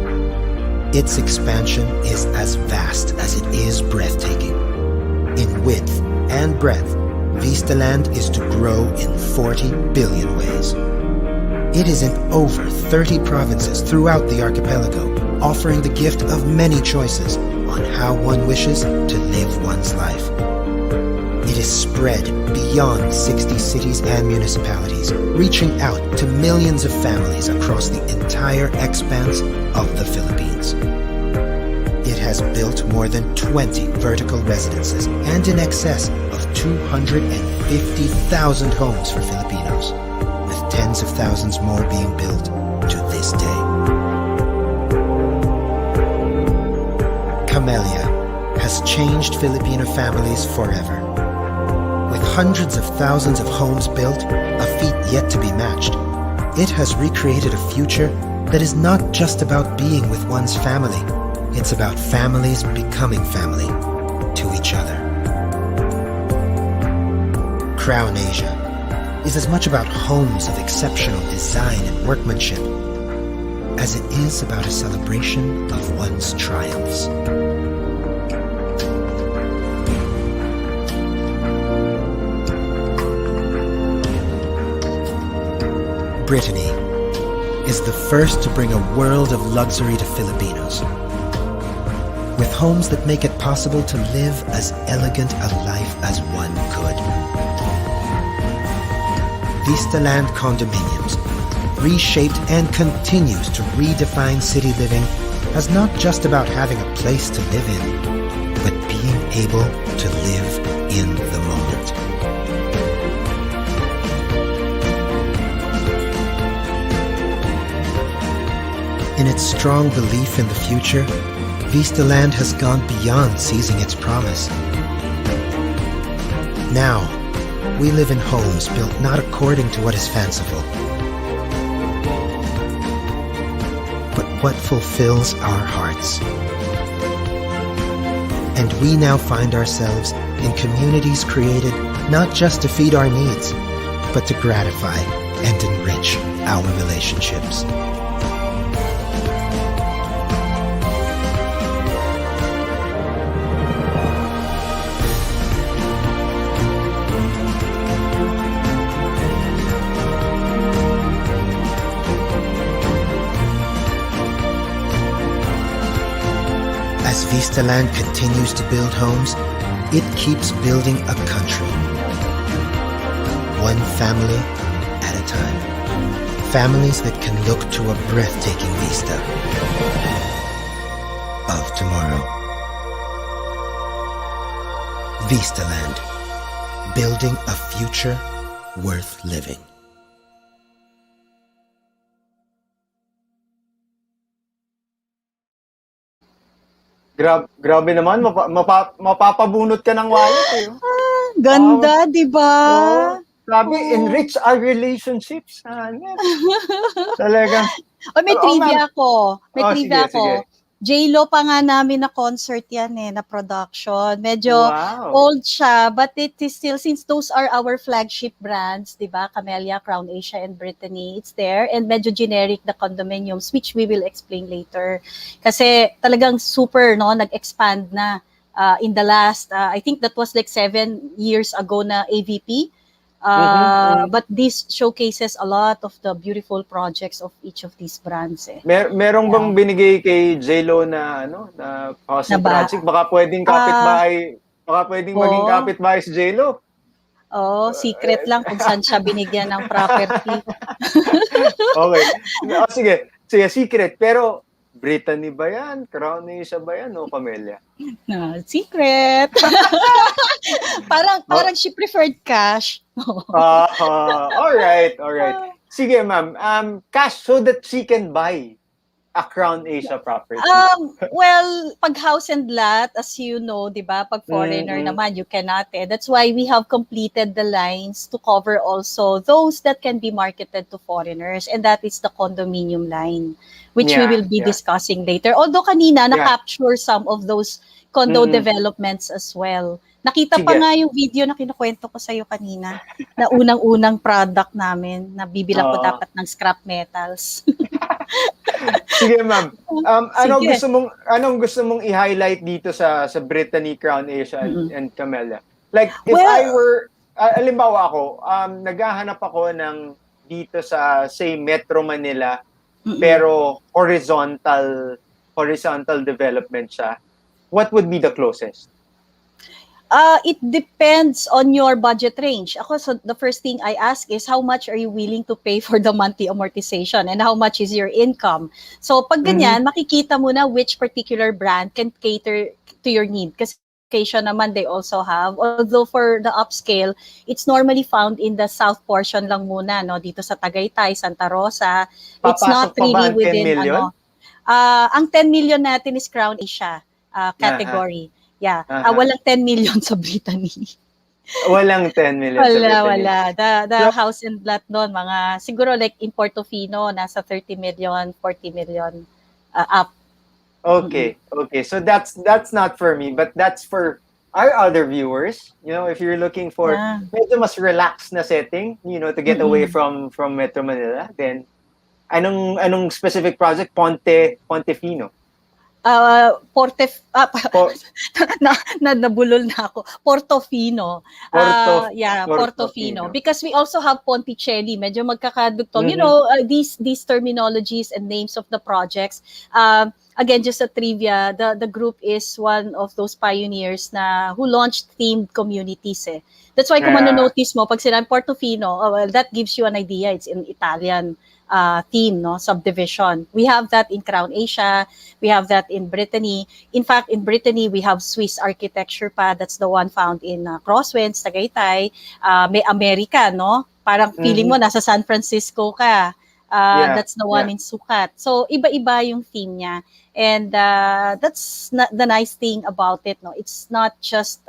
Its expansion is as vast as it is breathtaking. In width and breadth, Vista Land is to grow in 40 billion ways. It is in over 30 provinces throughout the archipelago, offering the gift of many choices on how one wishes to live one's life. It is spread beyond 60 cities and municipalities, reaching out to millions of families across the entire expanse of the Philippines. It has built more than 20 vertical residences and in excess of 250,000 homes for Filipinos, with tens of thousands more being built to this day. Camellia has changed Filipino families forever. With hundreds of thousands of homes built, a feat yet to be matched, it has recreated a future that is not just about being with one's family. It's about families becoming family to each other. Crown Asia is as much about homes of exceptional design and workmanship as it is about a celebration of one's triumphs. Brittany is the first to bring a world of luxury to Filipinos, with homes that make it possible to live as elegant a life as one could. Vista Land Condominiums, reshaped and continues to redefine city living as not just about having a place to live in, but being able to live in the moment. In its strong belief in the future, Vista Land has gone beyond seizing its promise. Now, we live in homes built not according to what is fanciful, but what fulfills our hearts. And we now find ourselves in communities created not just to feed our needs, but to gratify and enrich our relationships. As Vista Land continues to build homes, it keeps building a country. One family at a time. Families that can look to a breathtaking vista of tomorrow. Vista Land, building a future worth living. Grabe naman, mapapabunot ka ng wallet eh. Ganda, di ba? Sabi, enrich our relationships. Talagang. May trivia ko. May Oh, trivia sige, sige. ko. J-Lo pa nga namin na concert yan na production. Medyo Wow. old siya, but it is still, since those are our flagship brands, di ba? Camellia, Crown Asia, and Brittany, it's there. And medyo generic the condominiums, which we will explain later. Kasi talagang super, nag-expand na in the last, I think that was like 7 years ago na AVP. But this showcases a lot of the beautiful projects of each of these brands. Merong bang binigay kay J-Lo na na housing project? Baka pwedeng kapitbahay, maging kapitbahay si J-Lo. Secret lang kung saan siya binigyan ng property. Okay. Sige, secret. Pero Brittany ba yan? Crown Asia ba yan? O Camellia? Secret. parang she preferred cash. Alright. Sige, ma'am. Cash so that she can buy a Crown Asia property. Well, pag house and lot, as you know, di ba, pag foreigner naman, you cannot. That's why we have completed the lines to cover also those that can be marketed to foreigners, and that is the condominium line, which we will be discussing later. Although kanina, na-capture some of those condo developments as well. Nakita pa nga yung video na kinukwento ko sa'yo kanina, na unang-unang product namin, na bibilang ko dapat ng scrap metals. Sige, ma'am. Anong gusto mong i-highlight dito sa Brittany, Crown Asia, and Camellia? Like, if I were, alimbawa ako, naghahanap ako ng dito sa, say, Metro Manila, pero horizontal development siya, what would be the closest? It depends on your budget range. So the first thing I ask is, how much are you willing to pay for the monthly amortization, and how much is your income? So pag ganyan, makikita mo na which particular brand can cater to your need. Kasi location naman they also have. Although for the upscale, it's normally found in the south portion lang muna, dito sa Tagaytay, Santa Rosa. It's not really within ang 10 million natin is Crown Asia category. Yeah. Walang 10 million sa Brittany. Walang 10 million sa Brittany. Wala. The house and lot doon, mga, siguro like in Portofino, nasa 30 million, 40 million up. Okay. So that's not for me, but that's for our other viewers. If you're looking for medyo mas relaxed na setting, to get away from Metro Manila, then anong specific project? Pontefino. Nabulol na ako. Portofino. Portofino. Because we also have Ponticelli. Medyo magkakadugtong. These terminologies and names of the projects. Again, just a trivia, the group is one of those pioneers who launched themed communities. That's why kung manonotice mo, pag sinabi Portofino, that gives you an idea. It's in Italian theme, subdivision. We have that in Crown Asia. We have that in Brittany. In fact, in Brittany, we have Swiss architecture pa. That's the one found in Crosswinds, Tagaytay. May America, Parang feeling mo nasa San Francisco ka. That's the one in Sukat. So iba-iba yung theme niya. And that's the nice thing about it, no. It's not just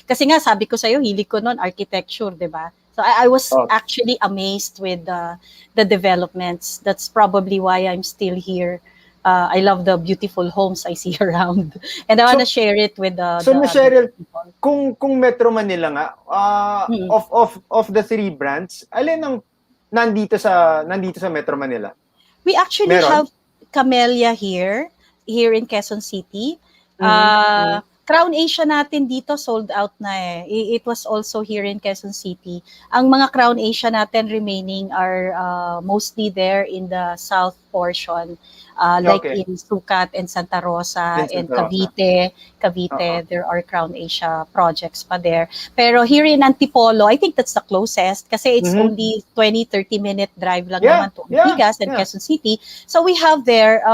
kasi nga sabi ko sa iyo, hilig ko noon architecture, 'di ba? So I was actually amazed with the developments. That's probably why I'm still here. I love the beautiful homes I see around, and I want to share it with the. So, the Cheryl, people. kung Metro Manila nga, of the three brands, alin ang nandito sa Metro Manila? We actually have Camellia here in Quezon City. Crown Asia natin dito sold out na eh. It was also here in Quezon City. Ang mga Crown Asia natin remaining are mostly there in the south portion. Like in Sukat and Santa Rosa and Cavite. There are Crown Asia projects pa there. Pero here in Antipolo, I think that's the closest kasi it's only 20-30 minute drive lang naman to Ortigas and Quezon City. So we have there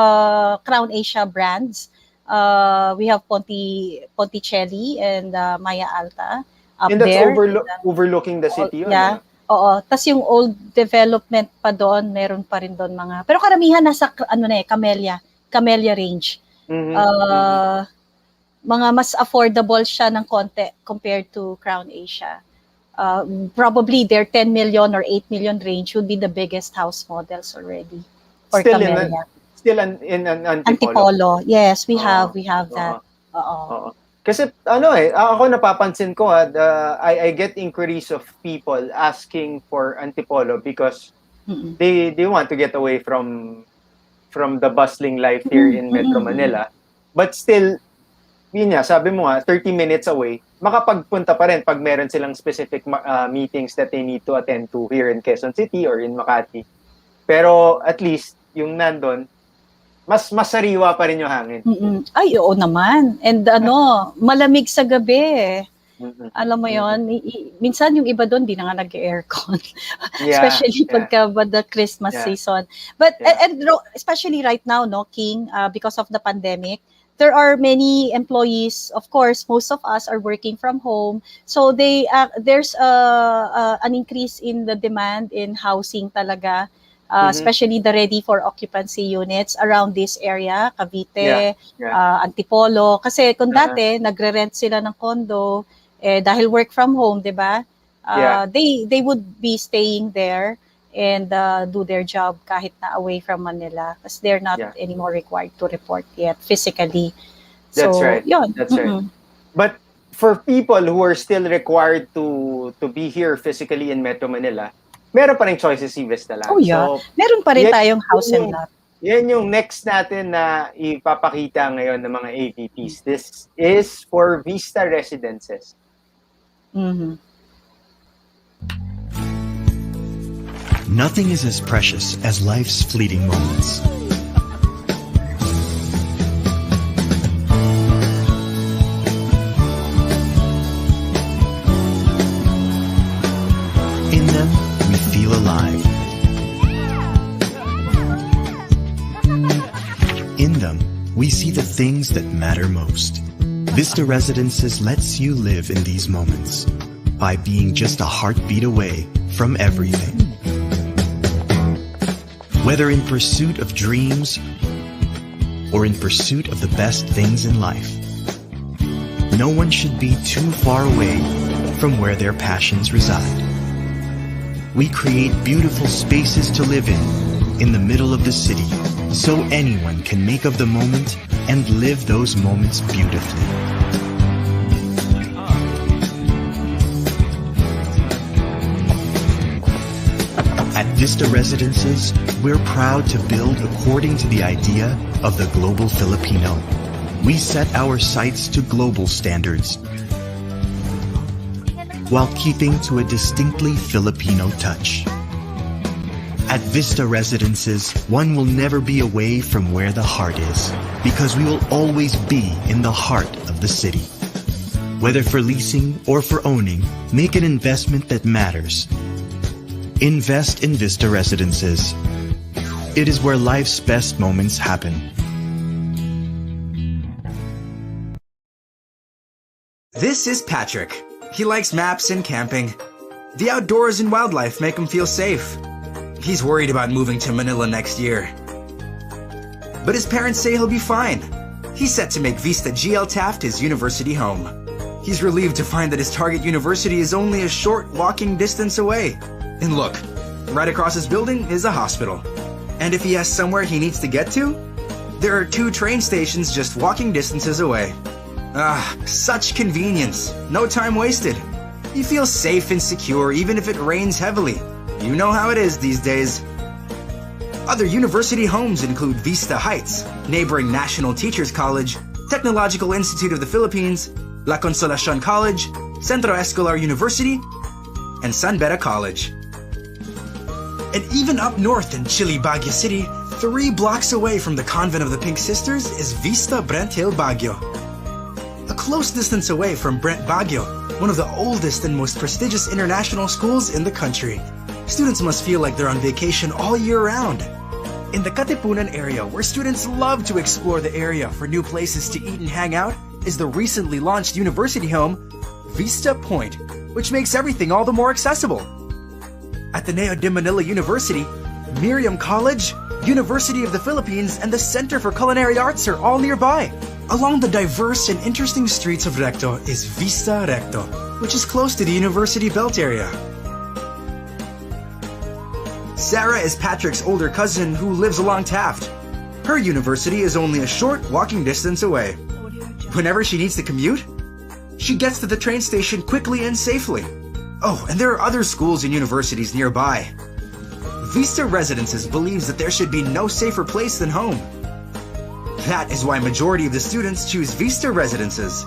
Crown Asia brands. We have Ponticelli and Maya Alta up and that's there. Overlooking the city. Yeah. Oo. Tas yung old development pa doon, meron pa rin doon mga. Pero karamihan nasa Camellia range. Mga mas affordable siya ng konti compared to Crown Asia. Probably their 10 million or 8 million range would be the biggest house models already for Camellia. Still in Antipolo. Antipolo. Yes, we have that. Kasi ako napapansin ko I get inquiries of people asking for Antipolo because they want to get away from the bustling life here in Metro Manila. But still, yun nga, sabi mo 30 minutes away, makapagpunta pa rin pag meron silang specific meetings that they need to attend to here in Quezon City or in Makati. Pero at least, yung nandun, mas sariwa pa rin yung hangin. Ay, oo naman. And malamig sa gabi. Alam mo yon, minsan yung iba doon di na nga nag-aircon. Especially pagka the Christmas season. But and especially right now, no, King, because of the pandemic, there are many employees. Of course, most of us are working from home. So there's an increase in the demand in housing talaga. Especially the ready for occupancy units around this area, Cavite, Antipolo. Kasi kung dati, nagre-rent sila ng condo, dahil work from home, di ba? They would be staying there and do their job kahit na away from Manila because they're not anymore required to report yet physically. That's right. Yun. That's right. But for people who are still required to be here physically in Metro Manila, meron pa rin choices si Vista Land. Oh yeah, so, meron pa rin tayong house and lot. Yan yung next natin na ipapakita ngayon ng mga AVPs. This is for Vista Residences. Nothing is as precious as life's fleeting moments. In them, we feel alive. In them, we see the things that matter most. Vista Residences lets you live in these moments by being just a heartbeat away from everything. Whether in pursuit of dreams or in pursuit of the best things in life, no one should be too far away from where their passions reside. We create beautiful spaces to live in the middle of the city, so anyone can make of the moment and live those moments beautifully. At Vista Residences, we're proud to build according to the idea of the global Filipino. We set our sights to global standards while keeping to a distinctly Filipino touch. At Vista Residences, one will never be away from where the heart is, because we will always be in the heart of the city. Whether for leasing or for owning, make an investment that matters. Invest in Vista Residences. It is where life's best moments happen. This is Patrick. He likes maps and camping. The outdoors and wildlife make him feel safe. He's worried about moving to Manila next year. But his parents say he'll be fine. He's set to make Vista GL Taft his university home. He's relieved to find that his target university is only a short walking distance away. And look, right across his building is a hospital. And if he has somewhere he needs to get to, there are 2 train stations just walking distances away. Ah, such convenience. No time wasted. You feel safe and secure even if it rains heavily. You know how it is these days. Other university homes include Vista Heights, neighboring National Teachers College, Technological Institute of the Philippines, La Consolacion College, Centro Escolar University, and San Beda College. And even up north in Chile, Baguio City, 3 blocks away from the Convent of the Pink Sisters is Vista Brent Hill Baguio. A close distance away from Brent Baguio, one of the oldest and most prestigious international schools in the country. Students must feel like they're on vacation all year round. In the Katipunan area, where students love to explore the area for new places to eat and hang out, is the recently launched university home, Vista Point, which makes everything all the more accessible. Ateneo de Manila University, Miriam College, University of the Philippines, and the Center for Culinary Arts are all nearby. Along the diverse and interesting streets of Recto is Vista Recto, which is close to the University Belt area. Sarah is Patrick's older cousin who lives along Taft. Her university is only a short walking distance away. Whenever she needs to commute, she gets to the train station quickly and safely. Oh, and there are other schools and universities nearby. Vista Residences believes that there should be no safer place than home. That is why majority of the students choose Vista Residences.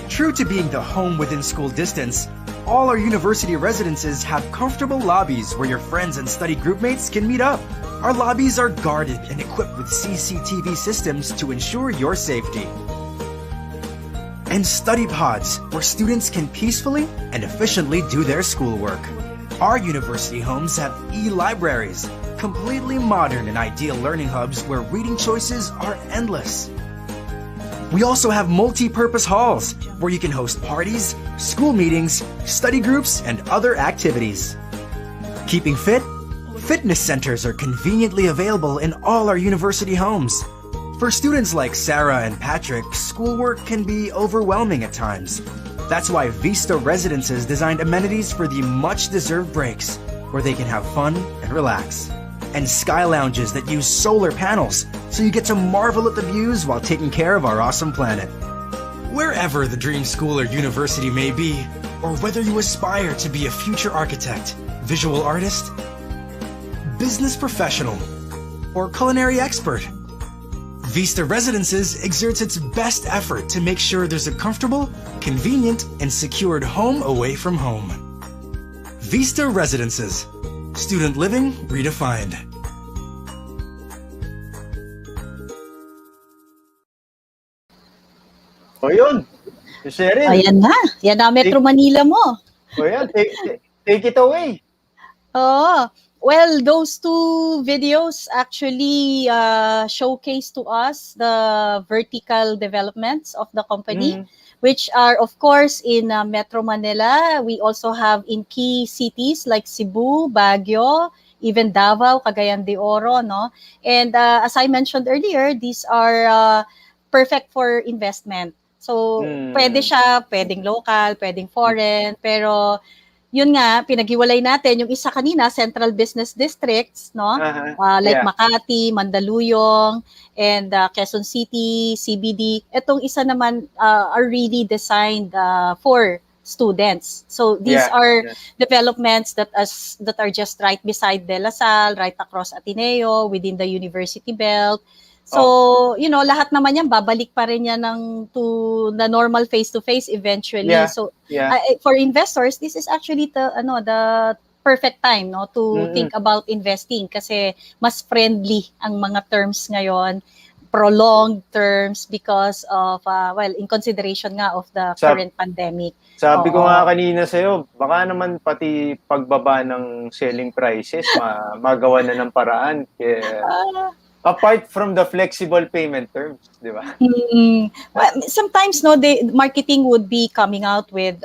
True to being the home within school distance, all our university residences have comfortable lobbies where your friends and study groupmates can meet up. Our lobbies are guarded and equipped with CCTV systems to ensure your safety. And study pods where students can peacefully and efficiently do their schoolwork. Our university homes have e-libraries, completely modern and ideal learning hubs where reading choices are endless. We also have multi-purpose halls where you can host parties, school meetings, study groups, and other activities. Keeping fit? Fitness centers are conveniently available in all our university homes. For students like Sarah and Patrick, schoolwork can be overwhelming at times. That's why Vista Residences designed amenities for the much-deserved breaks, where they can have fun and relax. And sky lounges that use solar panels, so you get to marvel at the views while taking care of our awesome planet. Wherever the dream school or university may be, or whether you aspire to be a future architect, visual artist, business professional, or culinary expert, Vista Residences exerts its best effort to make sure there's a comfortable, convenient, and secured home away from home. Vista Residences. Student living redefined. O yun, Cheryl. Ayan na. Yan na Metro Manila mo. O yan, take it away. Oh, well, those 2 videos actually showcase to us the vertical developments of the company, which are, of course, in Metro Manila. We also have in key cities like Cebu, Baguio, even Davao, Cagayan de Oro, no? And as I mentioned earlier, these are perfect for investment. So, pwede siya, pwedeng local, pwedeng foreign, pero yun nga, pinaghiwalay natin yung isa kanina, central business districts, no? Like Makati, Mandaluyong, and Quezon City, CBD. Itong isa naman are really designed for students. So these are developments that are just right beside De La Salle, right across Ateneo, within the university belt. So, you know, lahat naman yan, babalik pa rin yan to the normal face-to-face eventually. So, for investors, this is actually the perfect time, no, to think about investing kasi mas friendly ang mga terms ngayon, prolonged terms because of, in consideration nga of the current pandemic. Sabi ko nga kanina sa'yo, baka naman pati pagbaba ng selling prices, magawa na ng paraan. Apart from the flexible payment terms, di ba? Well, sometimes no, the marketing would be coming out with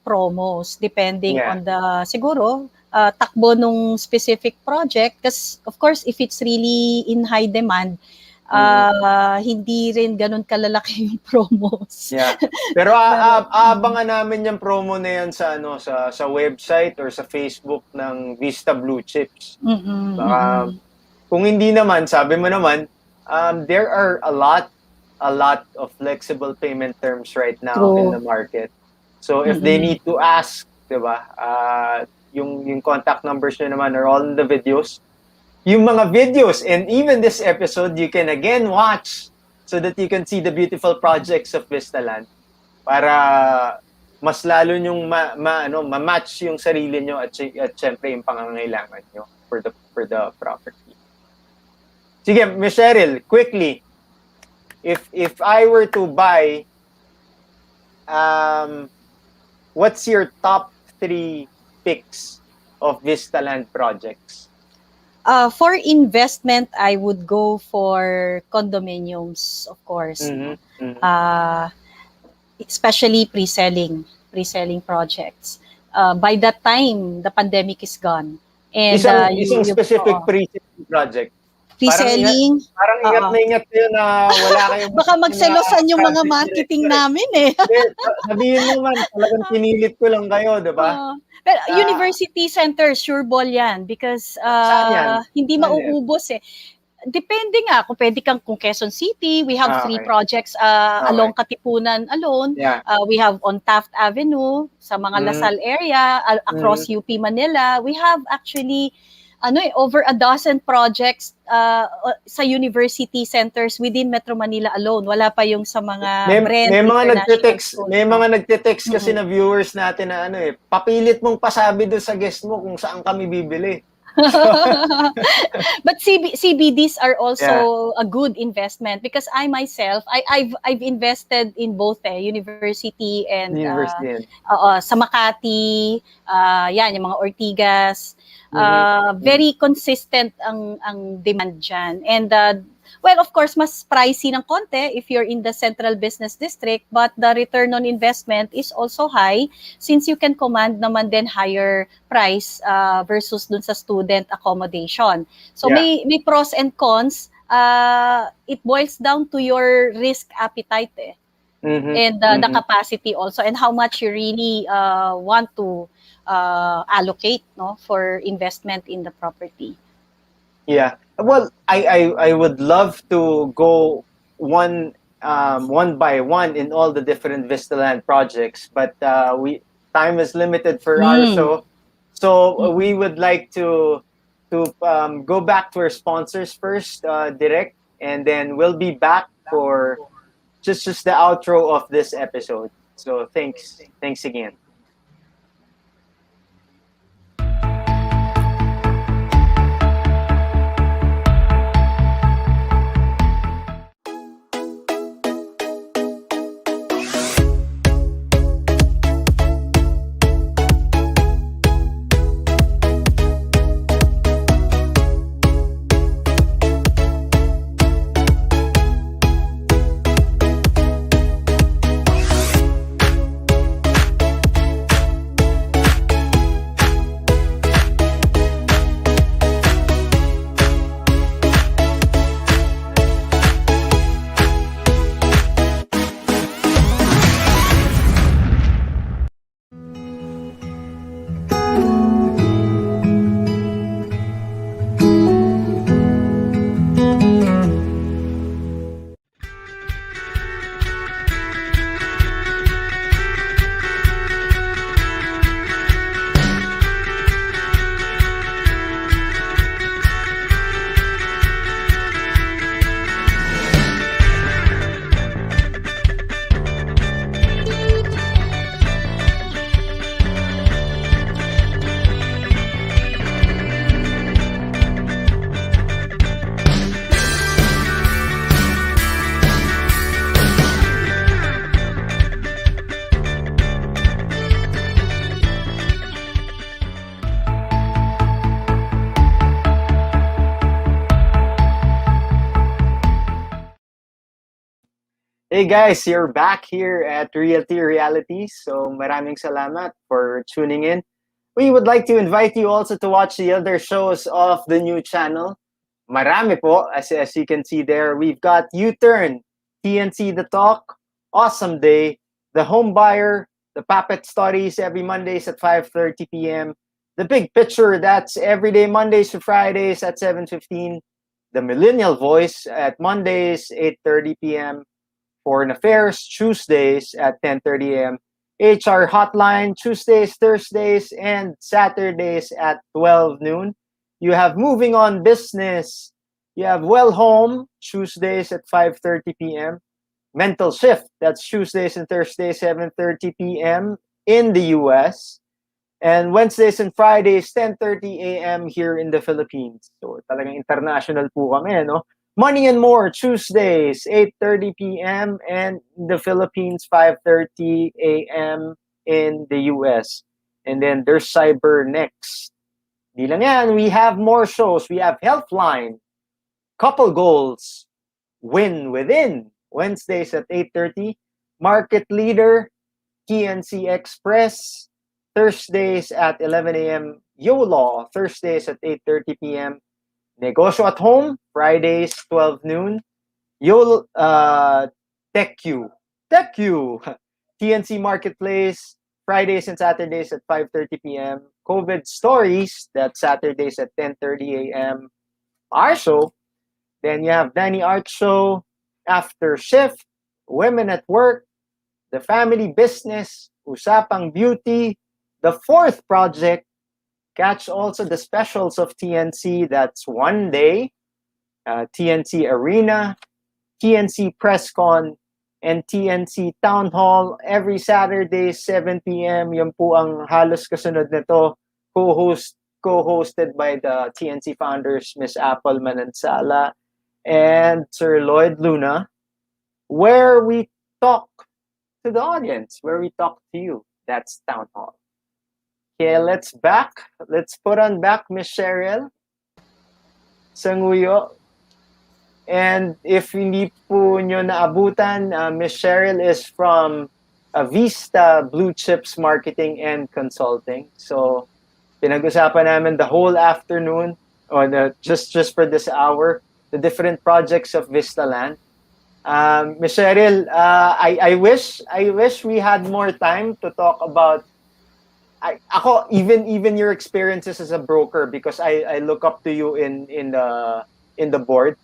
promos depending Yeah. on the siguro takbo nung specific project. Because of course, if it's really in high demand, hindi rin ganun kalalaki yung promos. Yeah. Pero aabangan namin yung promo na yan sa sa website or sa Facebook ng Vista BlueChips. Baka kung hindi naman, sabi mo naman, there are a lot of flexible payment terms right now in the market. So if they need to ask, 'di ba? Yung contact numbers nyo naman are all in the videos. Yung mga videos and even this episode you can again watch so that you can see the beautiful projects of Vista Land para mas lalo nyong ma-match yung sarili nyo at syempre yung pangangailangan nyo for the property. Sige, Ms. Cheryl, quickly, if I were to buy, what's your top 3 picks of Vista Land projects? For investment, I would go for condominiums, of course. Especially pre-selling projects. By that time, the pandemic is gone. And isang specific pre-selling project. Pre-selling. Parang ingat na ingat kayo na wala kayong... Baka magselosan yung mga marketing namin eh. Sabihin mo man, talagang pinilit ko lang kayo, di ba? Pero university center, sure ball yan. Because hindi mauubos eh. Depende nga kung pwede kang kung Quezon City, we have 3 projects along Katipunan alone. Yeah. We have on Taft Avenue sa mga Lasal area, across UP Manila. We have actually over a dozen projects sa university centers within Metro Manila alone. Wala pa yung sa mga may mga nagte-text kasi na viewers natin na papilit mong pasabi doon sa guest mo kung saan kami bibili. But CBDs are also a good investment because I myself I've invested in both university and sa Makati, yung mga Ortigas. Very consistent ang demand dyan. And well, of course, mas pricey ng konti if you're in the central business district, but the return on investment is also high since you can command naman din higher price versus dun sa student accommodation. So may pros and cons. It boils down to your risk appetite and the capacity also and how much you really want to allocate for investment in the property. Yeah. Well, I would love to go one by one in all the different Vista Land projects, but time is limited for our show. So we would like to go back to our sponsors first, direct, and then we'll be back for just the outro of this episode. So thanks again. Hey guys, you're back here at Realty Realities. So maraming salamat for tuning in. We would like to invite you also to watch the other shows of the new channel. Marami po, as you can see there. We've got U-Turn, TNC The Talk, Awesome Day, The Home Buyer, The Puppet Stories every Mondays at 5:30 p.m. The Big Picture, that's every day Mondays to Fridays at 7:15. The Millennial Voice at Mondays, 8:30 p.m. Foreign Affairs, Tuesdays at 10:30 a.m. HR Hotline, Tuesdays, Thursdays, and Saturdays at 12 noon. You have Moving On Business. You have Well Home, Tuesdays at 5:30 p.m. Mental Shift, that's Tuesdays and Thursdays, 7:30 p.m. in the US. And Wednesdays and Fridays, 10:30 a.m. here in the Philippines. So talagang international po kami, no? Money and More, Tuesdays, 8:30 p.m. and in the Philippines, 5:30 a.m. in the US. And then there's Cyber next. Di lang yan, we have more shows. We have Healthline, Couple Goals, Win Within, Wednesdays at 8:30. Market Leader, TNC Express, Thursdays at 11 a.m. YOLO, Thursdays at 8:30 p.m. Negosyo at Home, Fridays 12 noon. YOLO, TechQ, TNC Marketplace, Fridays and Saturdays at 5:30 p.m. COVID Stories, that's Saturdays at 10:30 a.m. Our show. Then you have Danny Art Show, After Shift, Women at Work, The Family Business, Usapang Beauty, The Fourth Project. Catch also the specials of TNC. That's One Day, TNC Arena, TNC PressCon, and TNC Town Hall every Saturday, 7 p.m. Yan po ang halos kasunod nito. Co-hosted by the TNC founders, Miss Apple Manansala and Sir Lloyd Luna, where we talk to the audience, where we talk to you. That's Town Hall. Okay, let's put on back Miss Cheryl, Sanguyo. And if hindi po nyo naabutan, Miss Cheryl is from Vista BlueChips Marketing and Consulting. So, pinag-usapan namin the whole afternoon, or just for this hour, the different projects of Vista Land. Miss Cheryl, I wish we had more time to talk about even your experiences as a broker, because I look up to you in the board.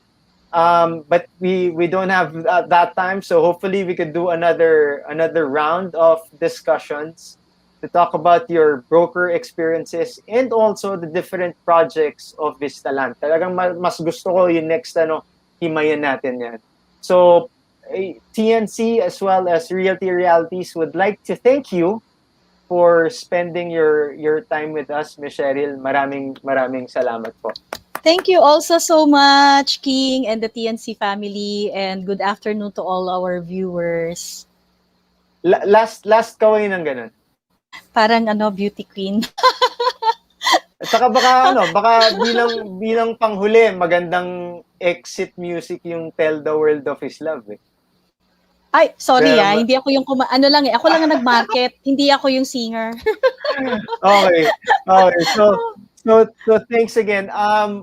But we don't have that time, so hopefully we could do another round of discussions to talk about your broker experiences and also the different projects of Vista Land. Talagang mas gusto ko yung next himayan natin yan. So TNC as well as Realty Realities would like to thank you for spending your time with us, Ms. Cheryl. Maraming salamat po. Thank you also so much, King and the TNC family, and good afternoon to all our viewers. Last kaway ng ganun. Parang beauty queen. At saka baka bilang panghuli, magandang exit music yung Tell the World of His Love eh. Ay, sorry hindi ako yung ako lang ang nag-market, hindi ako yung singer. Okay. So thanks again.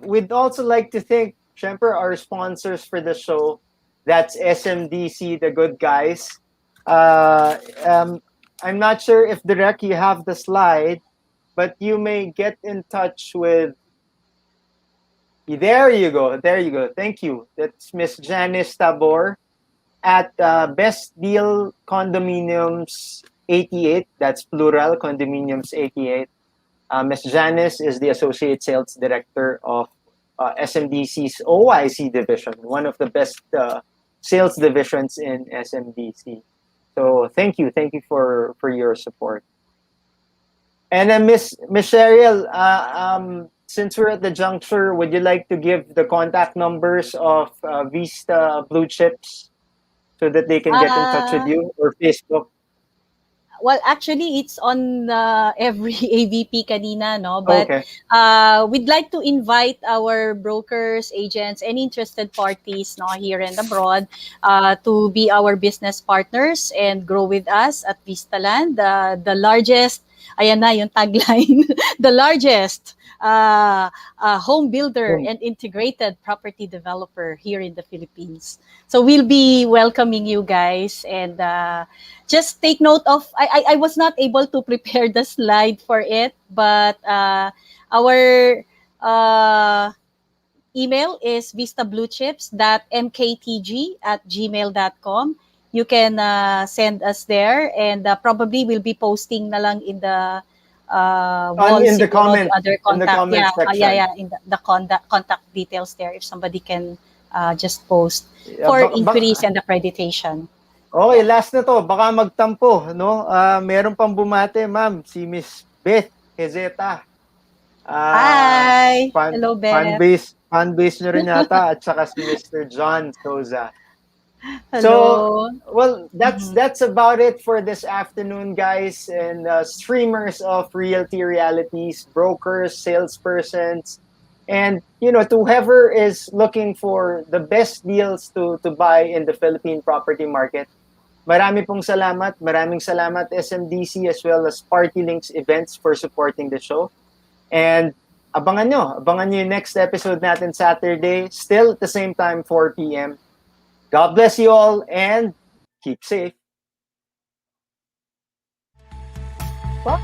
We'd also like to thank, syempre, our sponsors for the show. That's SMDC, the good guys. I'm not sure if Direk you have the slide, but you may get in touch with. There you go. Thank you. That's Miss Janice Tabor at Best Deal Condominiums 88. That's plural, Condominiums 88. Ms. Janice is the Associate Sales Director of SMDC's OIC division, one of the best sales divisions in SMDC. So thank you for your support. And then Miss Cheryl, since we're at the juncture, would you like to give the contact numbers of Vista BlueChips so that they can get in touch with you, or Facebook? well, actually, it's on every AVP kanina, no? But Okay. we'd like to invite our brokers, agents, and interested parties, no, here and abroad, to be our business partners and grow with us at Vista Land, the largest, ayan na yung tagline, the largest home builder Boom. and integrated property developer here in the Philippines. So we'll be welcoming you guys, and just take note of, I was not able to prepare the slide for it, but our email is vistabluechips.mktg@gmail.com. You can send us there, and probably we'll be posting na lang in the wall In the siguro, the comment, other in the contact, comment section. in the contact details there, if somebody can just post Yeah, for inquiries and accreditation. Okay, last na to. Baka magtampo, no? Meron pang bumate, ma'am. Si Miss Beth Hezeta. Hi! Hello, Fan Beth. base nyo rin yata. At saka si Mr. John Souza. So, Hello. well, that's about it for this afternoon, guys. And streamers of Realty Realities, brokers, salespersons, and to whoever is looking for the best deals to buy in the Philippine property market. Marami pong salamat. Maraming salamat SMDC as well as Party Links Events for supporting the show. And abangan nyo yung next episode natin Saturday, still at the same time, 4 p.m. God bless you all and keep safe. What?